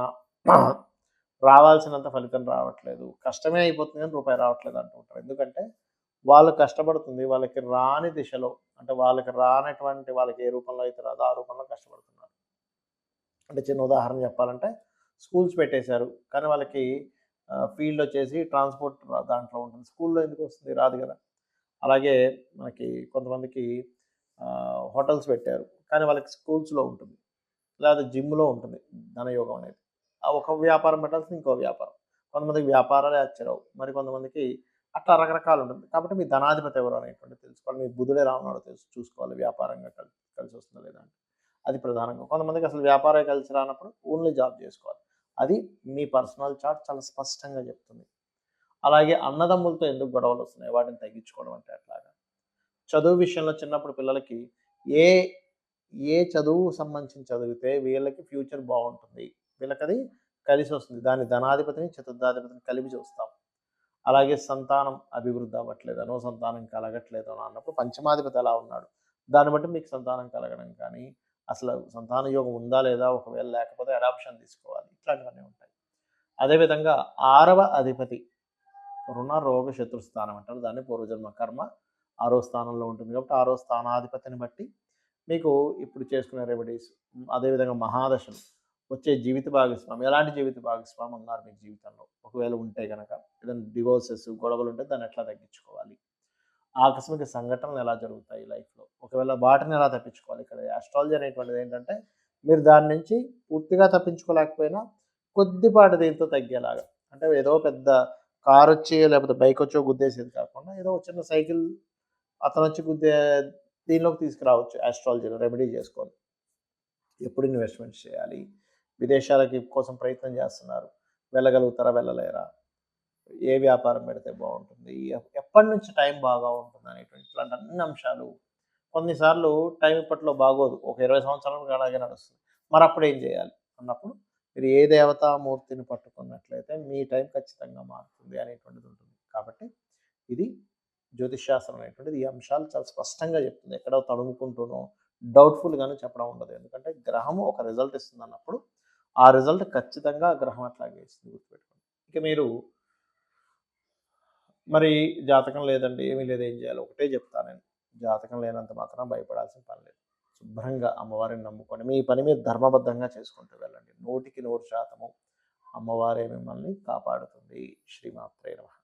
రావాల్సినంత ఫలితం రావట్లేదు, కష్టమే అయిపోతుంది కానీ రూపాయి రావట్లేదు అంటుంటారు. ఎందుకంటే వాళ్ళు కష్టపడుతుంది వాళ్ళకి రాని దిశలో, అంటే వాళ్ళకి రానటువంటి, వాళ్ళకి ఏ రూపంలో అయితే రాదో ఆ రూపంలో కష్టపడుతున్నారు. అంటే చిన్న ఉదాహరణ చెప్పాలంటే స్కూల్స్ పెట్టేశారు కానీ వాళ్ళకి ఫీల్డ్ వచ్చేసి ట్రాన్స్పోర్ట్ దాంట్లో ఉంటుంది, స్కూల్లో ఎందుకు వస్తుంది, రాదు కదా. అలాగే మనకి కొంతమందికి హోటల్స్ పెట్టారు కానీ వాళ్ళకి స్కూల్స్లో ఉంటుంది, లేదా జిమ్లో ఉంటుంది ధనయోగం అనేది. ఆ ఒక వ్యాపారం పెట్టాల్సింది ఇంకో వ్యాపారం. కొంతమందికి వ్యాపారాలే వచ్చారు, మరి కొంతమందికి అట్లా రకరకాలు ఉంటుంది. కాబట్టి మీ ధనాధిపతి ఎవరు అనేటువంటిది తెలుసుకోవాలి. మీ బుధుడే రావణాడో చూసుకోవాలి, వ్యాపారంగా కలిసి వస్తుందా లేదా అంటే అది ప్రధానంగా. కొంతమందికి అసలు వ్యాపారం కలిసి రానప్పుడు ఓన్లీ జాబ్ చేసుకోవాలి. అది మీ పర్సనల్ చార్ట్ చాలా స్పష్టంగా చెప్తుంది. అలాగే అన్నదమ్ములతో ఎందుకు గొడవలు వస్తున్నాయి వాటిని తగ్గించుకోవడం అంటే ఎట్లాగా. చదువు విషయంలో చిన్నప్పుడు పిల్లలకి ఏ ఏ చదువు సంబంధించి చదివితే వీళ్ళకి ఫ్యూచర్ బాగుంటుంది, వీళ్ళకది కలిసి వస్తుంది, దాని ధనాధిపతిని చతుర్థాధిపతిని కలిపి చూస్తాం. అలాగే సంతానం అభివృద్ధి అవ్వట్లేదనో, సంతానం కలగట్లేదనో అన్నప్పుడు పంచమాధిపతి ఎలా ఉన్నాడు, దాన్ని బట్టి మీకు సంతానం కలగడం కానీ, అసలు సంతాన యోగం ఉందా లేదా, ఒకవేళ లేకపోతే అడాప్షన్ తీసుకోవాలి, ఇట్లాంటివన్నీ ఉంటాయి. అదేవిధంగా 6వ అధిపతి రుణ రోగ శత్రుస్థానం అంటారు దాన్ని, పూర్వజన్మ కర్మ 6వ స్థానంలో ఉంటుంది కాబట్టి 6వ స్థానాధిపతిని బట్టి మీకు ఇప్పుడు చేసుకునే రెమెడీస్, అదేవిధంగా మహాదశలు, వచ్చే జీవిత భాగస్వామి, ఎలాంటి జీవిత భాగస్వామి ఉన్నారు మీకు జీవితంలో, ఒకవేళ ఉంటే గనక ఏదైనా డివోర్సెస్ గొడవలు ఉంటే దాన్ని ఎట్లా తగ్గించుకోవాలి, ఆకస్మిక సంఘటనలు ఎలా జరుగుతాయి లైఫ్లో, ఒకవేళ వాటిని ఎలా తప్పించుకోవాలి. ఇక్కడ ఆస్ట్రాలజీ అనేటువంటిది ఏంటంటే మీరు దాని నుంచి పూర్తిగా తప్పించుకోలేకపోయినా కొద్దిపాటి దీంతో తగ్గేలాగా, అంటే ఏదో పెద్ద కార్ వచ్చి లేకపోతే బైక్ వచ్చో గుద్దేసేది కాకుండా ఏదో చిన్న సైకిల్ అతను వచ్చి గుద్దే దీనిలోకి తీసుకురావచ్చు ఆస్ట్రాలజీలో రెమెడీ చేసుకొని. ఎప్పుడు ఇన్వెస్ట్మెంట్స్ చేయాలి, విదేశాలకి కోసం ప్రయత్నం చేస్తున్నారు, వెళ్ళగలుగుతారా వెళ్ళలేరా, ఏ వ్యాపారం పెడితే బాగుంటుంది, ఎప్పటి నుంచి టైం బాగా ఉంటుంది అనేటువంటి ఇట్లాంటి అన్ని అంశాలు. కొన్నిసార్లు టైం ఇప్పట్లో బాగోదు, ఒక 20 సంవత్సరాలకు అలాగే నడుస్తుంది, మరి అప్పుడు ఏం చేయాలి అన్నప్పుడు మీరు ఏ దేవతామూర్తిని పట్టుకున్నట్లయితే మీ టైం ఖచ్చితంగా మారుతుంది అనేటువంటిది ఉంటుంది. కాబట్టి ఇది జ్యోతిష్శాస్త్రం అనేటువంటిది ఈ అంశాలు చాలా స్పష్టంగా చెప్తుంది, ఎక్కడో తడుముకుంటూనో డౌట్ఫుల్గానే చెప్పడం ఉండదు. ఎందుకంటే గ్రహము ఒక రిజల్ట్ ఇస్తుంది అన్నప్పుడు ఆ రిజల్ట్ ఖచ్చితంగా ఆ గ్రహం అట్లాగే ఇస్తుంది, గుర్తుపెట్టుకోండి. ఇక మీరు మరి జాతకం లేదండి, ఏమీ లేదు, ఏం చేయాలి, ఒకటే చెప్తాను నేను, జాతకం లేనంత మాత్రం భయపడాల్సిన పని లేదు. శుభ్రంగా అమ్మవారిని నమ్ముకొని మీ పని మీరు ధర్మబద్ధంగా చేసుకుంటూ వెళ్ళండి. 100% అమ్మవారే మిమ్మల్ని కాపాడుతుంది. శ్రీమాత్రే నమః.